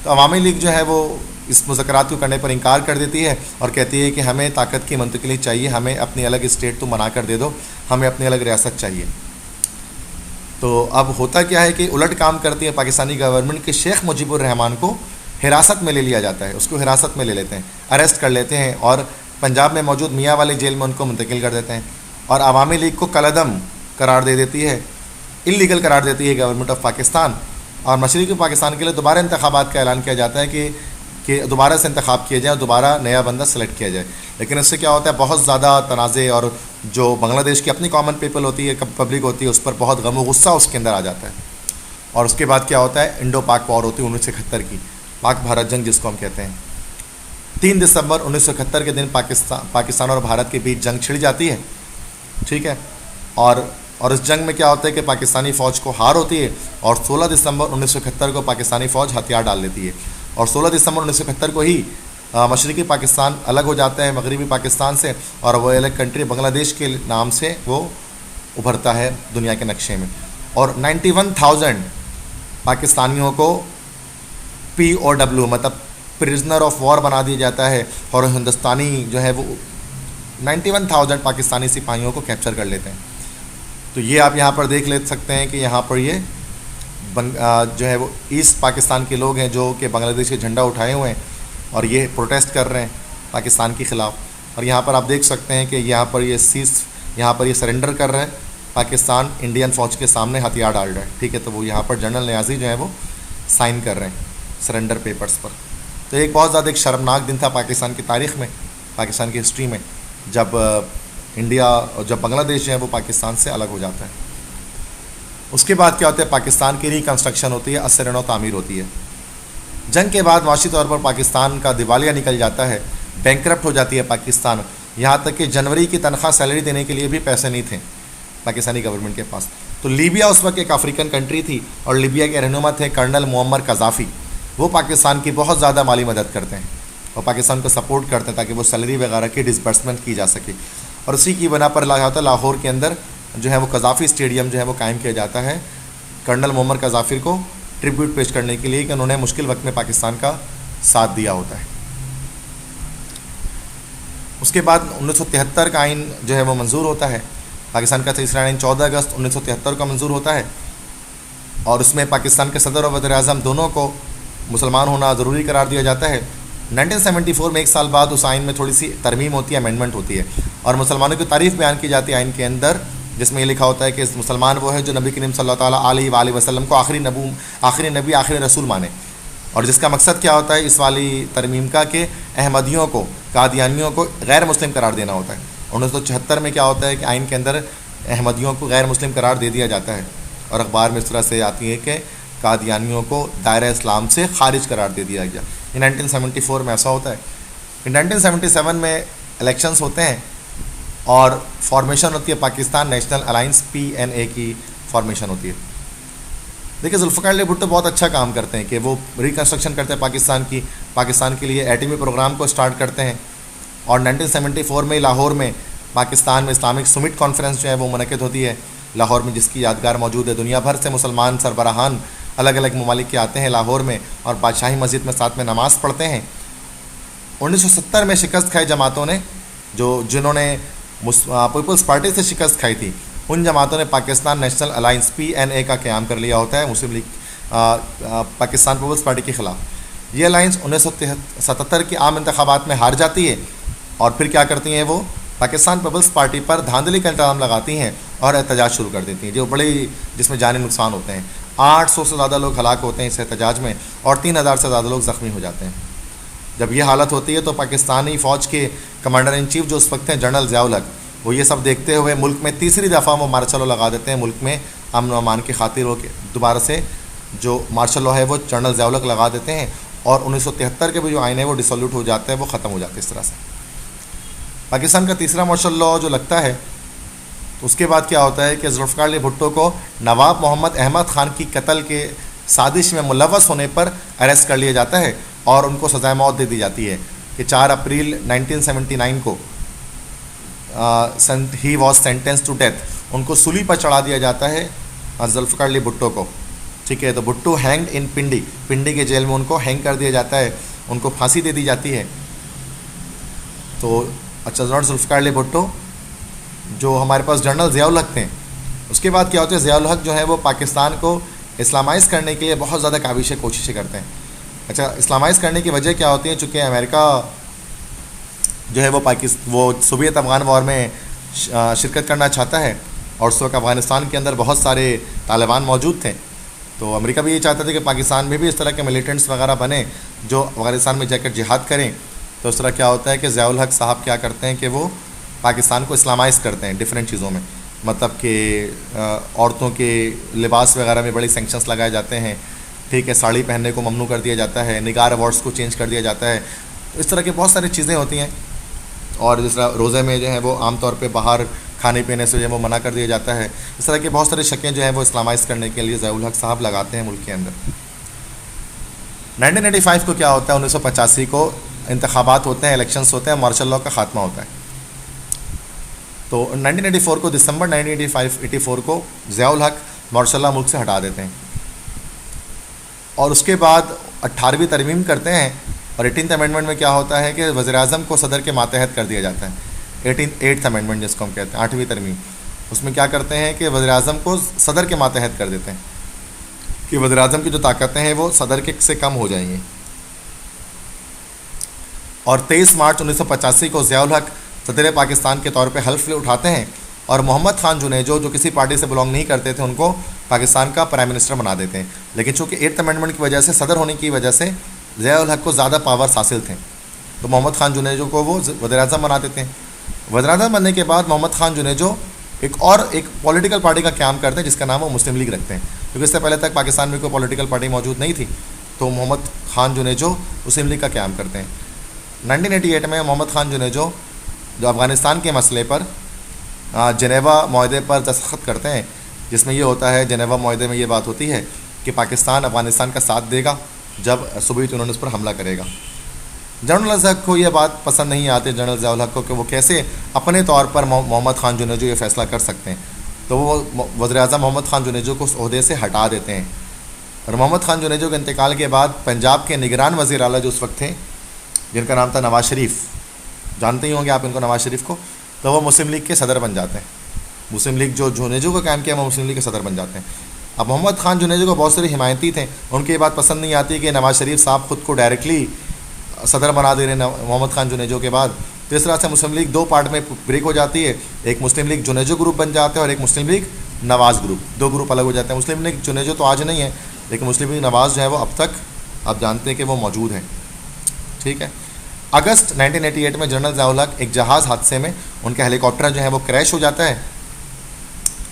Speaker 1: तो अवामी लीग जो है वो इस मुज़ाकरात को करने पर इनकार कर देती है और कहती है कि हमें ताकत की मुंतकिली चाहिए, हमें अपनी अलग स्टेट तो बना कर दे दो, हमें अपनी अलग रियासत चाहिए। तो अब होता क्या है कि उलट काम करती है पाकिस्तानी गवर्नमेंट कि शेख मुजीबुर रहमान को हिरासत में ले लिया जाता है, उसको हिरासत में ले लेते हैं, अरेस्ट कर लेते हैं और पंजाब में मौजूद मियाँ वाली जेल में उनको मुंतकिल कर देते हैं। और अवामी लीग को कलअदम करार दे देती है, इल्लीगल करार देती है गवर्नमेंट ऑफ पाकिस्तान। और मशरक़ी पाकिस्तान के लिए दोबारा इंतखाबात का ऐलान किया जाता है कि दोबारा से इंतखाब किया जाए, दोबारा नया बंदा सेलेक्ट किया जाए। लेकिन इससे क्या होता है, बहुत ज़्यादा तनाज़े और जो बांग्लादेश की अपनी कॉमन पीपल होती है, पब्लिक होती है, उस पर बहुत गम व गुस्सा उसके अंदर आ जाता है। और उसके बाद क्या होता है, इंडो पाक वॉर होती है 1971 की, पाक भारत जंग जिसको हम कहते हैं। 3 दिसंबर 1971 के दिन पाकिस्तान और भारत के बीच जंग छिड़ जाती है, ठीक है। और इस जंग में क्या होता है कि पाकिस्तानी फ़ौज को हार होती है और 16 दिसंबर 1971 को पाकिस्तानी फ़ौज हथियार डाल लेती है। और 16 दिसंबर 1971 को ही मशरक़ी पाकिस्तान अलग हो जाता है मगरबी पाकिस्तान से और वो अलग कंट्री बांग्लादेश के नाम से वो उभरता है दुनिया के नक्शे में। और 91,000 पाकिस्तानियों को POW मतलब प्रिजनर ऑफ वॉर बना दिया जाता है, और हिंदुस्तानी जो है वो 91,000 पाकिस्तानी सिपाहियों को कैप्चर कर लेते हैं। तो ये आप यहाँ पर देख ले सकते हैं कि यहाँ पर ये जो है वो ईस्ट पाकिस्तान के लोग हैं जो कि बांग्लादेश के झंडा उठाए हुए हैं और ये प्रोटेस्ट कर रहे हैं पाकिस्तान के ख़िलाफ़। और यहाँ पर आप देख सकते हैं कि यहाँ पर ये सरेंडर कर रहे हैं, पाकिस्तान इंडियन फ़ौज के सामने हथियार डाल रहा है, ठीक है। तो वो यहाँ पर जनरल नियाज़ी जो है वो साइन कर रहे हैं सरेंडर पेपर्स पर। तो एक बहुत ज़्यादा एक शर्मनाक दिन था पाकिस्तान की तारीख़ में, पाकिस्तान की हिस्ट्री में, जब बांग्लादेश जो है वो पाकिस्तान से अलग हो जाता है। उसके बाद क्या होता है, पाकिस्तान की रिकन्स्ट्रक्शन होती है, असर तामीर होती है। जंग के बाद माशी तौर पर पाकिस्तान का दिवालिया निकल जाता है, बैंकरप्ट हो जाती है पाकिस्तान। यहाँ तक कि जनवरी की तनख्वाह सैलरी देने के लिए भी पैसे नहीं थे पाकिस्तानी गवर्नमेंट के पास। तो लीबिया उस वक्त एक अफ्रीकन कंट्री थी और लीबिया के रहनुमा थे कर्नल मुअम्मर कज़ाफ़ी। वो पाकिस्तान की बहुत ज़्यादा माली मदद करते हैं और पाकिस्तान को सपोर्ट करते हैं ताकि वो सैलरी वगैरह की डिसबर्समेंट की जा सके। और उसी की बना पर लगा होता है लाहौर के अंदर जो है वो कज़ाफ़ी स्टेडियम जो है वो कायम किया जाता है कर्नल मुअम्मर कज़ाफ़ी को ट्रिब्यूट पेश करने के लिए कि उन्होंने मुश्किल वक्त में पाकिस्तान का साथ दिया होता है। उसके बाद 1973 का आइन जो है वो मंजूर होता है, पाकिस्तान का तीसरा आइन 14 अगस्त 1973 का मंजूर होता है और उसमें पाकिस्तान के सदर और वज़ीर-ए-आज़म दोनों को मुसलमान होना ज़रूरी करार दिया जाता है। 1974 में एक साल बाद उस आइन में थोड़ी सी तरमीम होती है, अमेंडमेंट होती है और मुसलमानों की तारीफ़ बयान की जाती है आइन के अंदर, जिसमें ये लिखा होता है कि मुसलमान वो है जो नबी करीम सल्लल्लाहु अलैहि वसल्लम को आखिरी नबी आखिरी रसूल माने। और जिसका मकसद क्या होता है इस वाली तरमीम का कि अहमदियों को, कादियानियों को गैर मुस्लिम करार देना होता है। 1974 में क्या होता है कि आइन के अंदर अहमदियों को गैर मुस्लिम करार दे दिया जाता है और अखबार में इस तरह से आती है कि कादियानियों को दायरा इस्लाम से खारिज करार दे दिया गया। ये 1974 में ऐसा होता है। फिर 1977 में इलेक्शंस होते हैं और फॉर्मेशन होती है पाकिस्तान नेशनल अलायंस PNA की फॉर्मेशन होती है। देखिए जुल्फ़िकार अली भुट्टो बहुत अच्छा काम करते हैं कि वो रिकन्स्ट्रक्शन करते हैं पाकिस्तान के लिए एटमी प्रोग्राम को स्टार्ट करते हैं और 1974 में लाहौर में पाकिस्तान में इस्लामिक समिट कॉन्फ्रेंस जो है वो मुनक़िद होती है लाहौर में, जिसकी यादगार मौजूद है। दुनिया भर से मुसलमान सरबराहान अलग अलग ममालिक के आते हैं लाहौर में और बादशाही मस्जिद में साथ में नमाज़ पढ़ते हैं। 1970 में शिकस्त खाई जमातों ने जिन्होंने पीपल्स पार्टी से शिकस्त खाई थी, उन जमातों ने पाकिस्तान नेशनल अलायंस PNA का क़याम कर लिया होता है मुस्लिम लीग पाकिस्तान पीपल्स पार्टी के ख़िलाफ़। ये अलायंस 1977 के आम इंतखाबात में हार जाती है और फिर क्या करती हैं, वो पाकिस्तान पीपल्स पार्टी पर धांधली का इल्ज़ाम लगाती हैं और एहतजाज शुरू कर देती हैं, जो बड़े जिसमें जानी नुकसान होते हैं। 800 से ज़्यादा लोग हलाक होते हैं इस एहतजाज में और 3000 से ज़्यादा लोग ज़ख्मी हो जाते हैं। जब ये हालत होती है तो पाकिस्तानी फ़ौज के कमांडर इन चीफ जो उस वक्त हैं जनरल ज़ियाउल हक, वो ये सब देखते हुए मुल्क में तीसरी दफ़ा वो मार्शल लॉ लगा देते हैं। मुल्क में अमन व अमान की खातिर वो दोबारा से जो मार्शल लॉ है वो जनरल ज़ियाउल हक लगा देते हैं और 1973 के भी जो आइन है वो डिसोल्यूट हो जाते हैं, वो ख़त्म हो जाते हैं। इस तरह से पाकिस्तान का तीसरा मार्शल लॉ जो लगता है तो उसके बाद क्या होता है कि जुल्फ़िकार अली भुट्टो को नवाब मोहम्मद अहमद ख़ान की कत्ल के साजिश में मुलव्वस होने पर अरेस्ट कर लिया जाता है और उनको सज़ाए मौत दे दी जाती है कि 4 अप्रैल 1979 को he was sentence to death. उनको सूली पर चढ़ा दिया जाता है जुल्फ़िकार अली भुट्टो को, ठीक है। तो भुट्टो हैंग्ड इन पिंडी के जेल में उनको हैंग कर दिया जाता है, उनको फांसी दे दी जाती है। तो अच्छा, जुल्फ़िकार अली भुट्टो जो हमारे पास जनरल ज़ियाउल हक थे, उसके बाद क्या होता है ज़ियाउल हक जो है वो पाकिस्तान को इस्लामाइज़ करने के लिए बहुत ज़्यादा कोशिशें करते हैं। अच्छा, इस्लामाइज़ करने की वजह क्या होती है, चूँकि अमेरिका जो है वो सोवियत अफ़गान वॉर में शिरकत करना चाहता है और उस वक्त अफ़गानिस्तान के अंदर बहुत सारे तालिबान मौजूद थे, तो अमेरिका भी ये चाहता था कि पाकिस्तान में भी इस तरह के मिलिटेंट्स वगैरह बने जो अफ़गानिस्तान में जाकर जिहाद करें। तो इस तरह क्या होता है कि ज़ियाउल हक साहब क्या करते हैं कि वो पाकिस्तान को इस्लामाइज़ करते हैं डिफरेंट चीज़ों में, मतलब कि औरतों के लिबास वगैरह में बड़े सेंक्शंस लगाए जाते हैं, ठीक है। साड़ी पहनने को ममनू कर दिया जाता है, निगार अवार्ड्स को चेंज कर दिया जाता है, इस तरह की बहुत सारी चीज़ें होती हैं। और जिस तरह रोज़े में जो है वो आमतौर पे बाहर खाने पीने से जो है वो मना कर दिया जाता है। इस तरह की बहुत सारी शकें जो हैं वो इस्लामाइज़ करने के लिए ज़ियाउल हक साहब लगाते हैं मुल्क के अंदर। 1985 को क्या होता है, 1985 को इंतखाबात होते हैं, इलेक्शंस होते हैं, मार्शल लॉ का ख़ात्मा होता है। तो 1984 को दिसंबर 1984 को ज़ियाउल हक मार्शल मुल्क से हटा देते हैं और उसके बाद 18वीं तरमीम करते हैं। और 18th अमेंडमेंट में क्या होता है कि वज़ीर-ए-आज़म को सदर के मातहत कर दिया जाता है। 8th अमेंडमेंट जिसको हम कहते हैं, 8वीं तरमीम, उसमें क्या करते हैं कि वज़ीर-ए-आज़म को सदर के मातहत कर देते हैं कि वज़ीर-ए-आज़म की जो ताकतें हैं वो सदर के से कम हो जाएंगी। और 23 मार्च 1985 को ज़ियाउल हक सदर पाकिस्तान के तौर पे हल्फ उठाते हैं और मोहम्मद खान जुनेजो जो किसी पार्टी से बिलोंग नहीं करते थे उनको पाकिस्तान का प्राइम मिनिस्टर बना देते हैं। लेकिन चूँकि 8th अमेंडमेंट की वजह से, सदर होने की वजह से ज़ियाउल हक को ज़्यादा पावर्स हासिल थे, तो मोहम्मद खान जुनेजो को वो वज़ीर-ए-आज़म बना देते हैं। वज़ीर-ए-आज़म बनने के बाद मोहम्मद खान जुनेजो एक पॉलिटिकल पार्टी का क़याम करते हैं जिसका नाम वो मुस्लिम लीग रखते हैं, क्योंकि इससे पहले तक पाकिस्तान में कोई पॉलिटिकल पार्टी मौजूद नहीं थी। तो मोहम्मद खान जुनेजो मुस्लिम लीग का क़याम करते हैं। 1988 में मोहम्मद खान जुनेजो जो अफ़गानिस्तान के मसले पर जनेवा मुआहदे पर दस्तखत करते हैं, जिसमें ये होता है, जनेवा मुआहदे में ये बात होती है कि पाकिस्तान अफ़गानिस्तान का साथ देगा जब सोवियत यूनियन उस पर हमला करेगा। जनरल अज़हर को ये बात पसंद नहीं आती, जनरल ज़ियाउल हक को, कि वो कैसे अपने तौर पर मोहम्मद खान जुनेजो ये फ़ैसला कर सकते हैं। तो वो वज़ीर-ए-आज़म मोहम्मद खान जुनेजो को उस ओहदे से हटा देते हैं। और मोहम्मद खान जुनेजो के इंतकाल के बाद पंजाब के निगरान वज़ीर आला जो उस वक्त थे, जिनका नाम था नवाज़ शरीफ, जानते ही होंगे आप इनको, नवाज़ शरीफ को, तो वो मुस्लिम लीग के सदर बन जाते हैं। मुस्लिम लीग जो जुनेजो को कायम किया, वो मुस्लिम लीग के सदर बन जाते हैं। अब मोहम्मद खान जुनेजो को बहुत सारे हिमायती थे, उनकी ये बात पसंद नहीं आती कि नवाज़ शरीफ साहब ख़ुद को डायरेक्टली सदर बना दे रहे हैं मोहम्मद खान जुनेजो के बाद। तो इस तरह से मुस्लिम लीग दो पार्ट में ब्रेक हो जाती है, एक मुस्लिम लीग जुनेजो ग्रुप बन जाता है और एक मुस्लिम लीग नवाज़ ग्रुप, दो ग्रुप अलग हो जाते हैं। मुस्लिम लीग जुनेजो तो आज नहीं है, लेकिन मुस्लिम लीग नवाज़ जो है वो अब तक आप जानते हैं कि वो मौजूद है। ठीक है। अगस्त 1988 में जनरल ज़ियाउल हक एक जहाज़ हादसे में उनका हेलीकॉप्टर जो है वो क्रैश हो जाता है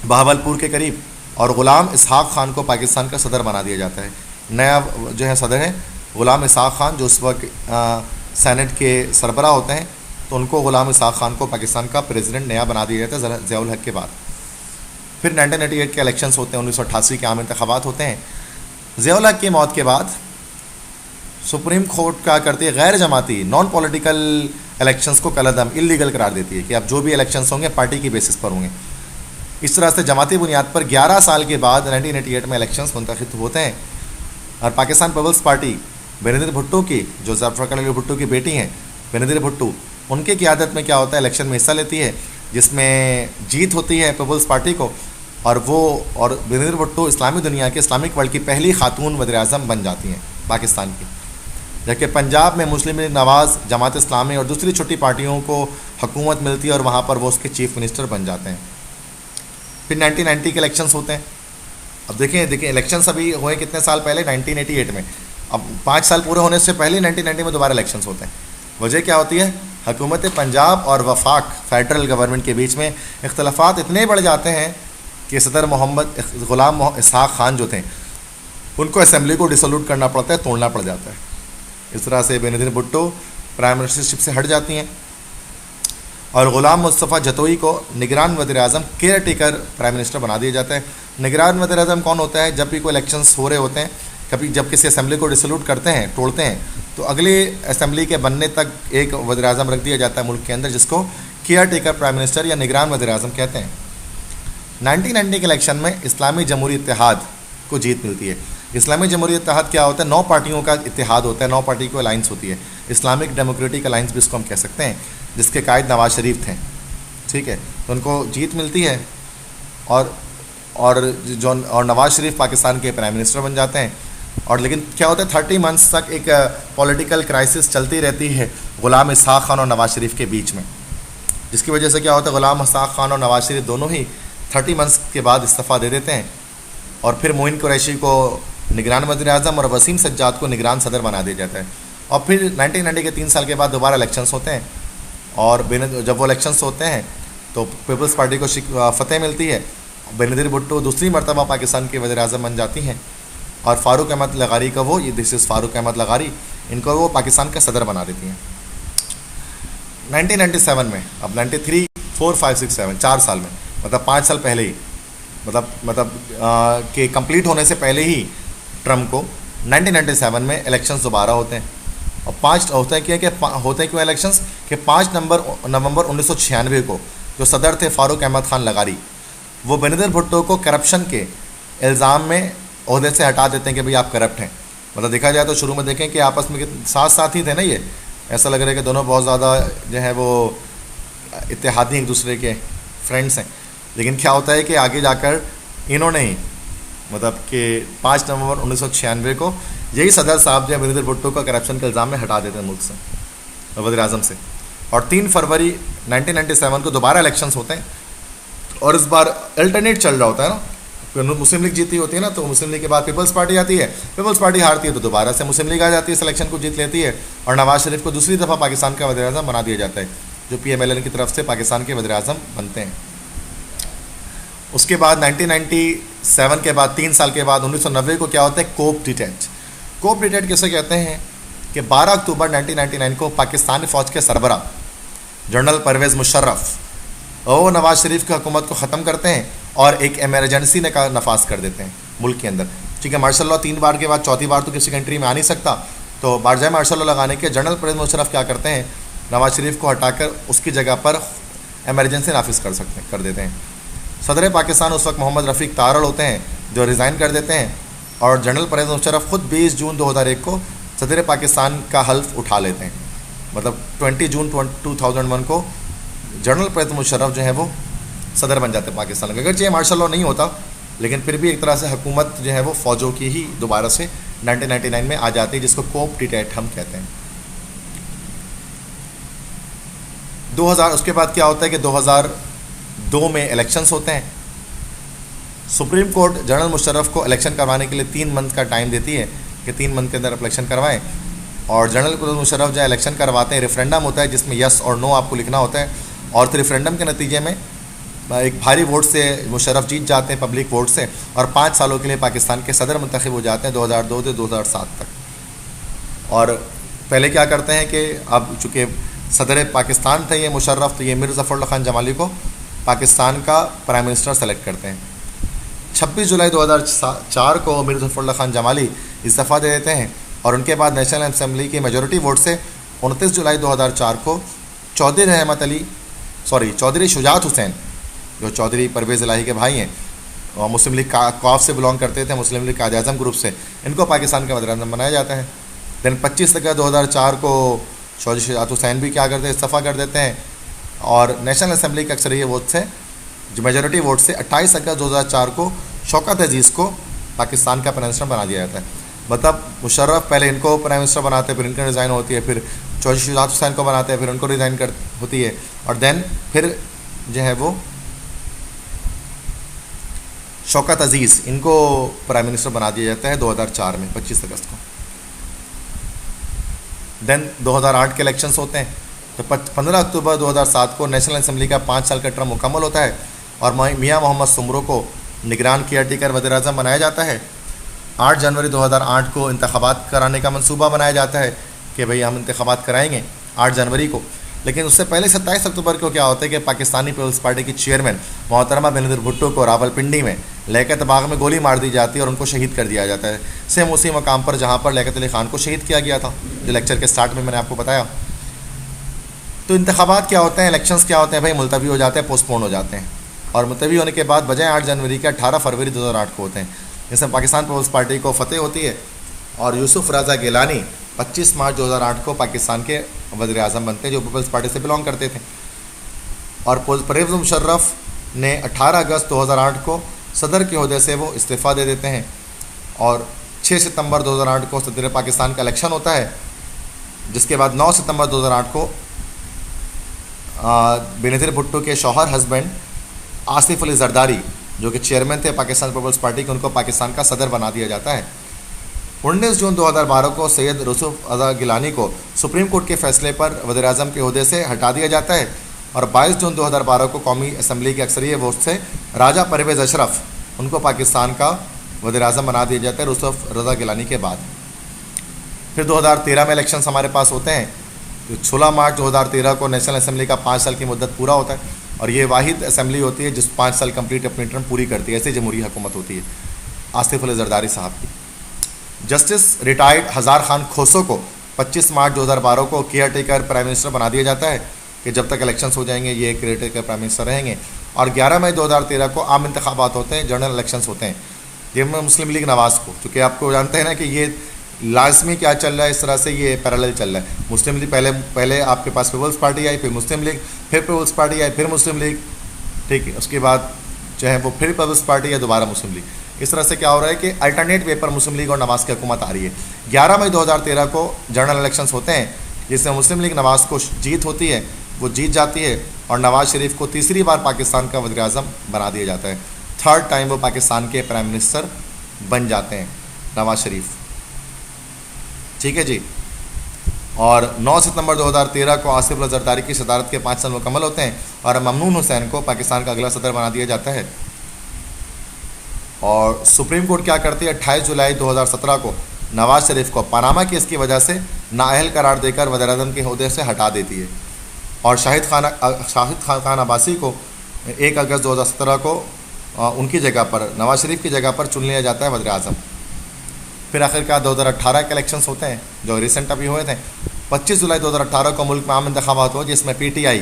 Speaker 1: बहावलपुर के करीब, और ग़ुलाम इसहाक़ खान को पाकिस्तान का सदर बना दिया जाता है। नया जो है सदर है ग़ुलाम इसहाक़ खान, जो उस वक्त सेनेट के सरबरा होते हैं, तो उनको ग़ुलाम इसहाक़ खान को पाकिस्तान का प्रेसिडेंट नया बना दिया जाता है ज़ियाउल हक के बाद। फिर 1988 के इलेक्शंस होते हैं, 1988 के आम इंतखाबात होते हैं। ज़ियाउल हक की मौत के बाद सुप्रीम कोर्ट क्या करती है, गैर जमाती नॉन पॉलिटिकल इलेक्शंस को कलअदम इलीगल करार देती है कि अब जो भी इलेक्शंस होंगे पार्टी की बेसिस पर होंगे। इस तरह से जमाती बुनियाद पर 11 साल के बाद 1988 में इलेक्शंस मुंतखब होते हैं और पाकिस्तान पीपल्स पार्टी बेनज़ीर भुट्टो की, जो ज़ुल्फ़िकार अली भुट्टो की बेटी हैं बेनज़ीर भुट्टो, उनके क़ियादत में क्या होता है, इलेक्शन में हिस्सा लेती है, जिसमें जीत होती है पीपल्स पार्टी को, और बेनज़ीर भुट्टो इस्लामी दुनिया के, इस्लामिक वर्ल्ड की पहली खातून वज़ीर-ए-आज़म बन जाती हैं पाकिस्तान की। जबकि पंजाब में मुस्लिम लीग नवाज़, जमात इस्लामी और दूसरी छोटी पार्टियों को हुकूमत मिलती है और वहाँ पर वो उसके चीफ मिनिस्टर बन जाते हैं। फिर 1990 के इलेक्शंस होते हैं। अब देखिए इलेक्शंस अभी हुए कितने साल पहले, 1988 में। अब 5 साल पूरे होने से पहले 1990 में दोबारा इलेक्शंस होते हैं। वजह क्या होती है, हुकूमत पंजाब और वफाक फेडरल गवर्नमेंट के बीच में इख्तलाफात इतने बढ़ जाते हैं कि सदर ग़ुलाम इसहाक़ खान जो थे उनको असेंबली को डिसोल्यूट करना पड़ता है, तोड़ना पड़ जाता है। इस तरह से बेनज़ीर भुट्टो प्राइम मिनिस्टरशिप से हट जाती हैं और ग़ुलाम मुस्तफ़ा जतोई को निगरान वज़ीर-ए-आज़म, केयर टेकर प्राइम मिनिस्टर बना दिया जाता है। निगरान वज़ीर-ए-आज़म कौन होता है, जब भी कोई इलेक्शंस हो रहे होते हैं, कभी जब किसी असेंबली को डिसोल्यूट करते हैं, तोड़ते हैं, तो अगले असेंबली के बनने तक एक वज़ीर-ए-आज़म रख दिया जाता है मुल्क के अंदर, जिसको केयर टेकर प्राइम मिनिस्टर या निगरान वज़ीर-ए-आज़म कहते हैं। 1990 के इलेक्शन में इस्लामी जमहूरी इत्तेहाद को जीत मिलती है। इस्लामी जमहूरी इत्तेहाद क्या होता है, 9 पार्टियों का इत्तेहाद होता है, 9 पार्टी की अलाइंस होती है, इस्लामिक डेमोक्रेटिक अलाइंस भी इसको हम कह सकते हैं, जिसके कायद नवाज़ शरीफ थे। ठीक है, तो उनको जीत मिलती है और नवाज़ शरीफ पाकिस्तान के प्राइम मिनिस्टर बन जाते हैं। और लेकिन क्या होता है, 30 मंथ्स तक एक पॉलिटिकल क्राइसिस चलती रहती है ग़ुलाम इसहाक़ खान और नवाज़ शरीफ के बीच में, जिसकी वजह से क्या होता है, ग़ुलाम इसहाक़ खान और नवाज़ शरीफ दोनों ही 30 मंथ्स के बाद इस्तीफ़ा दे देते हैं और फिर मोइन कुरैशी को निगरान वज़ीर-ए-आज़म और वसीम सज्जाद को निगरान सदर बना दिया जाता है। और फिर 1990 के 3 साल के बाद दोबारा इलेक्शंस होते हैं और जब वो इलेक्शंस होते हैं तो पीपल्स पार्टी को फतेह मिलती है। बेनज़ीर भुट्टो दूसरी मरतबा पाकिस्तान के वज़ीर-ए-आज़म बन जाती हैं और फ़ारूक अहमद लगारी का दिस इज़ फ़ारूक अहमद लगारी, इनको वो पाकिस्तान का सदर बना देती हैं। 1997 में, अब 93, 4, 5, 6, 7 4 साल में, मतलब 5 साल पहले ही, मतलब के कंप्लीट होने से पहले ही ट्रम्प को 1997 में इलेक्शंस दोबारा होते हैं। और 5 होते हैं क्यों इलेक्शंस कि 5 नवंबर 1996 को जो सदर थे फारूक अहमद खान लगारी, वो बेनज़ीर भुट्टो को करप्शन के इल्ज़ाम में ओहदे से हटा देते हैं कि भाई आप करप्ट हैं। मतलब देखा जाए तो शुरू में देखें कि आपस में साथ साथ ही थे ना, ये ऐसा लग रहा है कि दोनों बहुत ज़्यादा जो है वो इत्तेहादी एक दूसरे के फ्रेंड्स हैं। लेकिन क्या होता है कि आगे जाकर इन्होंने ही मतलब कि 5 नवंबर 1996 को यही सदर साहब जो है बेनज़ीर भुट्टो का करप्शन के इल्ज़ाम में हटा देते हैं मुल्क से, वज़ीर आज़म से। और 3 फरवरी 1997 को दोबारा इलेक्शंस होते हैं और इस बार अल्टरनेट चल रहा होता है ना, मुस्लिम लीग जीती होती है ना, तो मुस्लिम लीग के बाद पीपल्स पार्टी आती है, पीपल्स पार्टी हारती है तो दोबारा से मुस्लिम लीग आ जाती है, सिलेक्शन को जीत लेती है और नवाज शरीफ को दूसरी दफ़ा पाकिस्तान का वज़ीर आज़म बना दिया जाता है, जो PMLN की तरफ से पाकिस्तान के वज़ीर आज़म बनते हैं। उसके बाद 1997 के बाद 3 साल के बाद 1990 को क्या होता है, कोप डिटेट। कोप डिटेट किसे कहते हैं कि 12 अक्टूबर 1999 को पाकिस्तानी फ़ौज के सरबरा जनरल परवेज़ मुशर्रफ वो नवाज शरीफ की हुकूमत को ख़त्म करते हैं और एक एमरजेंसी ने का नफाज कर देते हैं मुल्क के अंदर। ठीक है, मार्शल लॉ 3 बार के बाद चौथी बार तो किसी कंट्री में आ नहीं सकता, तो बारजाए मार्शल लॉ लगाने के जनरल परवेज़ मुशर्रफ क्या करते हैं, नवाज शरीफ को हटाकर उसकी जगह पर एमरजेंसी नाफिज कर देते हैं। सदर पाकिस्तान उस वक्त मोहम्मद रफ़ीक तारड़ होते हैं जो रिज़ाइन कर देते हैं और जनरल परवेज़ मुशर्रफ ख़ुद 20 जून 2001 को सदर पाकिस्तान का हल्फ उठा लेते हैं। मतलब 20 जून 2001 को जनरल परवेज़ मुशर्रफ जो है वो सदर बन जाते हैं पाकिस्तान का। अगर ये मार्शल लॉ नहीं होता, लेकिन फिर भी एक तरह से हुकूमत जो है वो फ़ौजों की ही दोबारा से 1999 में आ जाती है, जिसको कोप डिटेट हम कहते हैं। 2000 उसके बाद क्या होता है कि 2002 में इलेक्शंस होते हैं। सुप्रीम कोर्ट जनरल मुशर्रफ को इलेक्शन करवाने के लिए 3 मंथ का टाइम देती है कि 3 मंथ के अंदर इलेक्शन करवाएं, और जनरल परवेज़ मुशर्रफ जो इलेक्शन करवाते हैं, रेफरेंडम होता है जिसमें यस और नो आपको लिखना होता है, और फिर रेफरेंडम के नतीजे में एक भारी वोट से मुशर्रफ जीत जाते हैं, पब्लिक वोट से, और 5 सालों के लिए पाकिस्तान के सदर मुंतखब हो जाते हैं 2002 से 2007 तक। और पहले क्या करते हैं कि अब चूँकि सदर पाकिस्तान थे ये मुशर्रफ, तो ये मीर ज़फ़रुल्लाह खान जमाली को पाकिस्तान का प्राइम मिनिस्टर सेलेक्ट करते हैं। 26 जुलाई 2004 को मीर ज़फ़रुल्लाह खान जमाली इस्तीफ़ा दे देते हैं और उनके बाद नेशनल असम्बली की मेजॉरिटी वोट से 29 जुलाई 2004 को चौधरी शुजात हुसैन, जो चौधरी परवेज़ इलाही के भाई हैं और मुस्लिम लीग कॉफ से बिलोंग करते थे, मुस्लिम लीग कायद आज़म ग्रुप से, इनको पाकिस्तान का वज़ीर आज़म बनाया जाता है। दिन 25 अगस्त 2004 को चौधरी शुजात हुसैन भी क्या करते हैं, इस्तीफ़ा कर देते हैं और नेशनल असम्बली के अक्सरियत वोट से, जो मेजॉरिटी वोट से 28 अगस्त 2004 को शौकत अजीज़ को पाकिस्तान का प्राइम मिनिस्टर बना दिया जाता है। मतलब मुशर्रफ पहले इनको प्राइम मिनिस्टर बनाते हैं, फिर इनका रिज़ाइन होती है, फिर चौधरी शुजात हुसैन को बनाते हैं, फिर उनको रिज़ाइन कर होती है, और देन फिर जो है वो शौकत अजीज़ इनको प्राइम मिनिस्टर बना दिया जाता है 2004 में 25 अगस्त को। देन 2008 के इलेक्शंस होते हैं, तो 15 अक्टूबर 2007 को नेशनल असम्बली का 5 साल का टर्म मुकम्मल होता है और मियाँ मोहम्मद सुमरो को निगरान केयर टेकर वज़ीर आज़म बनाया जाता है। 8 जनवरी 2008 को इंतखाबात कराने का मंसूबा बनाया जाता है कि भाई हम इंतखाबात कराएंगे 8 जनवरी को, लेकिन उससे पहले 27 अक्टूबर को क्या होता है कि पाकिस्तानी पीपल्स पार्टी की चेयरमैन मोहतरमा बेनज़ीर भुट्टो को रावलपिंडी में लियाकत बाग में गोली मार दी जाती है और उनको शहीद कर दिया जाता है, सेम उसी मकाम पर जहाँ पर लियाकत अली ख़ान को शहीद किया गया था, जो लेक्चर के स्टार्ट में मैंने आपको बताया। तो इंतखाबात क्या होते हैं, इलेक्शंस क्या होते हैं भाई, मुलतवी हो जाते हैं, पोस्टपोन हो जाते हैं, और मुलतवी होने के बाद बजाय 8 जनवरी के 18 फरवरी 2008 को होते हैं, जिसमें पाकिस्तान पीपल्स पार्टी को फतेह होती है और यूसुफ रज़ा गिलानी 25 मार्च 2008 को पाकिस्तान के वज़ीर आज़म बनते हैं, जो पीपल्स पार्टी से बिलोंग करते थे। और परवेज़ मुशर्रफ ने 18 अगस्त 2008 को सदर के ओहदे से वो इस्तीफ़ा दे देते हैं और 6 सितंबर 2008 को सदर पाकिस्तान का इलेक्शन होता है, जिसके बाद 9 सितंबर 2008 को बेनज़ीर भुट्टो के शौहर हस्बैंड आसिफ अली जरदारी, जो कि चेयरमैन थे पाकिस्तान पीपल्स पार्टी के, उनको पाकिस्तान का सदर बना दिया जाता है। 19 जून 2012 को सैयद यूसुफ रज़ा गिलानी को सुप्रीम कोर्ट के फैसले पर वज़ीर आज़म के ओहदे से हटा दिया जाता है और 22 जून 2012 को कौमी असम्बली की अक्सरियत वोट से राजा परवेज़ अशरफ उनको पाकिस्तान का वज़ीर आज़म बना दिया जाता है यूसुफ रज़ा गिलानी के बाद। फिर 2013 में इलेक्शन हमारे पास होते हैं, तो 16 मार्च 2013 को नेशनल असम्बली का 5 साल की मुद्दत पूरा होता है और ये वाहिद असम्बली होती है जिस 5 साल कंप्लीट अपनी टर्म पूरी करती है, ऐसे जमहूरी हुकूमत होती है आसिफ अली जरदारी साहब की। जस्टिस रिटायर्ड हज़ार खान खोसो को 25 मार्च 2012 को केयर टेकर प्राइम मिनिस्टर बना दिया जाता है कि जब तक इलेक्शंस हो जाएंगे ये क्रिएटर के प्राइम मिनिस्टर रहेंगे। और 11 मई 2013 को आम इंतखाबात होते हैं, जनरल इलेक्शंस होते हैं, जिनमें मुस्लिम लीग नवाज़ को, क्योंकि आपको जानते हैं ना कि ये लाजमी क्या चल रहा है, इस तरह से ये पैरेलल चल रहा है। मुस्लिम लीग पहले आपके पास पीपल्स पार्टी आई, फिर मुस्लिम लीग, फिर पीपल्स पार्टी आई, फिर मुस्लिम लीग, ठीक है, उसके बाद जो है वो फिर पीपल्स पार्टी या दोबारा मुस्लिम लीग। इस तरह से क्या हो रहा है कि अल्टरनेट वे पर मुस्लिम लीग और नवाज़ की हुकूमत आ रही है। 11 मई 2013 को जनरल इलेक्शंस होते हैं, जिसमें मुस्लिम लीग नवाज़ को जीत होती है, वो जीत जाती है और नवाज़ शरीफ को तीसरी बार पाकिस्तान का वज़ीर आज़म बना दिया जाता है। थर्ड टाइम वो पाकिस्तान के प्राइम मिनिस्टर बन जाते हैं नवाज़ शरीफ, ठीक है जी। और 9 सितंबर 2013 को आसिफ अली जरदारी की सदारत के 5 साल मुकम्मल होते हैं और ममनून हुसैन को पाकिस्तान का अगला सदर बना दिया जाता है। और सुप्रीम कोर्ट क्या करती है, 28 जुलाई 2017 को नवाज़ शरीफ को पनामा केस की वजह से नाअहल करार देकर वज़ीर-ए-आज़म के ओहदे से हटा देती है। और शाहिद खान अब्बासी को 1 अगस्त 2017 को उनकी जगह पर, नवाज़ शरीफ की जगह पर चुन लिया जाता है वज़ीर-ए-आज़म। फिर आखिरकार 2018 के इलेक्शंस होते हैं जो रिसेंट अभी हुए थे। 25 जुलाई 2018 को मुल्क में आम इंतखाबात हुए, जिसमें PTI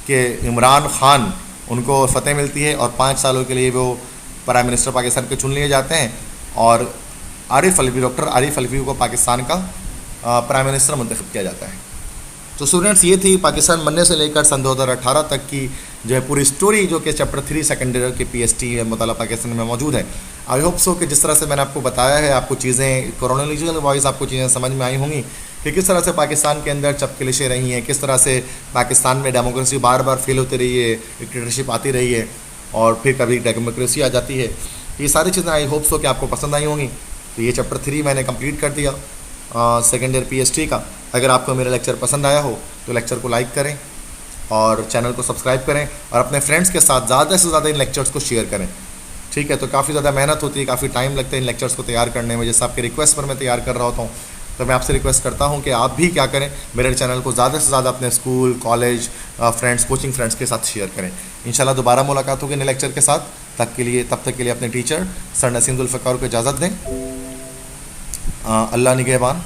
Speaker 1: के इमरान खान उनको फतेह मिलती है और 5 सालों के लिए वो प्राइम मिनिस्टर पाकिस्तान के चुन लिए जाते हैं। और डॉक्टर आरिफ अलवी को पाकिस्तान का प्राइम मिनिस्टर मुंतखब किया जाता है। तो स्टूडेंट्स, ये थी पाकिस्तान बनने से लेकर सन 2018 तक की जो है पूरी स्टोरी, जो कि चैप्टर 3 सेकेंड ईयर के PST मुताला पाकिस्तान में मौजूद है। आई होप सो कि जिस तरह से मैंने आपको बताया है, आपको चीज़ें क्रोनोलॉजिकल वाइज आपको चीज़ें समझ में आई होंगी कि किस तरह से पाकिस्तान के अंदर चपकलिशें रही हैं, किस तरह से पाकिस्तान में डेमोक्रेसी बार बार फेल होती रही है, डिक्टेटरशिप आती रही है और फिर कभी डेमोक्रेसी आ जाती है। ये सारी चीज़ें आई होप सो कि आपको पसंद आई होंगी। तो ये चैप्टर 3 मैंने कंप्लीट कर दिया सेकेंड ईयर PST का। अगर आपको मेरा लेक्चर पसंद आया हो तो लेक्चर को लाइक करें और चैनल को सब्सक्राइब करें और अपने फ्रेंड्स के साथ ज़्यादा से ज़्यादा इन लेक्चर्स को शेयर करें, ठीक है। तो काफ़ी ज़्यादा मेहनत होती है, काफ़ी टाइम लगता है इन लेक्चर्स को तैयार करने में, जैसे आपके रिक्वेस्ट पर मैं तैयार कर रहा होता हूँ। तो मैं आपसे रिक्वेस्ट करता हूँ कि आप भी क्या करें, मेरे चैनल को ज़्यादा से ज़्यादा अपने school, college, friends, coaching friends के साथ शेयर करें। इंशाल्लाह दोबारा मुलाकात होगी नए लेक्चर के साथ। तब तक के लिए अपने टीचर सर नसीम जुल्फ़िकार को इजाज़त दें। अल्लाह निगहबान।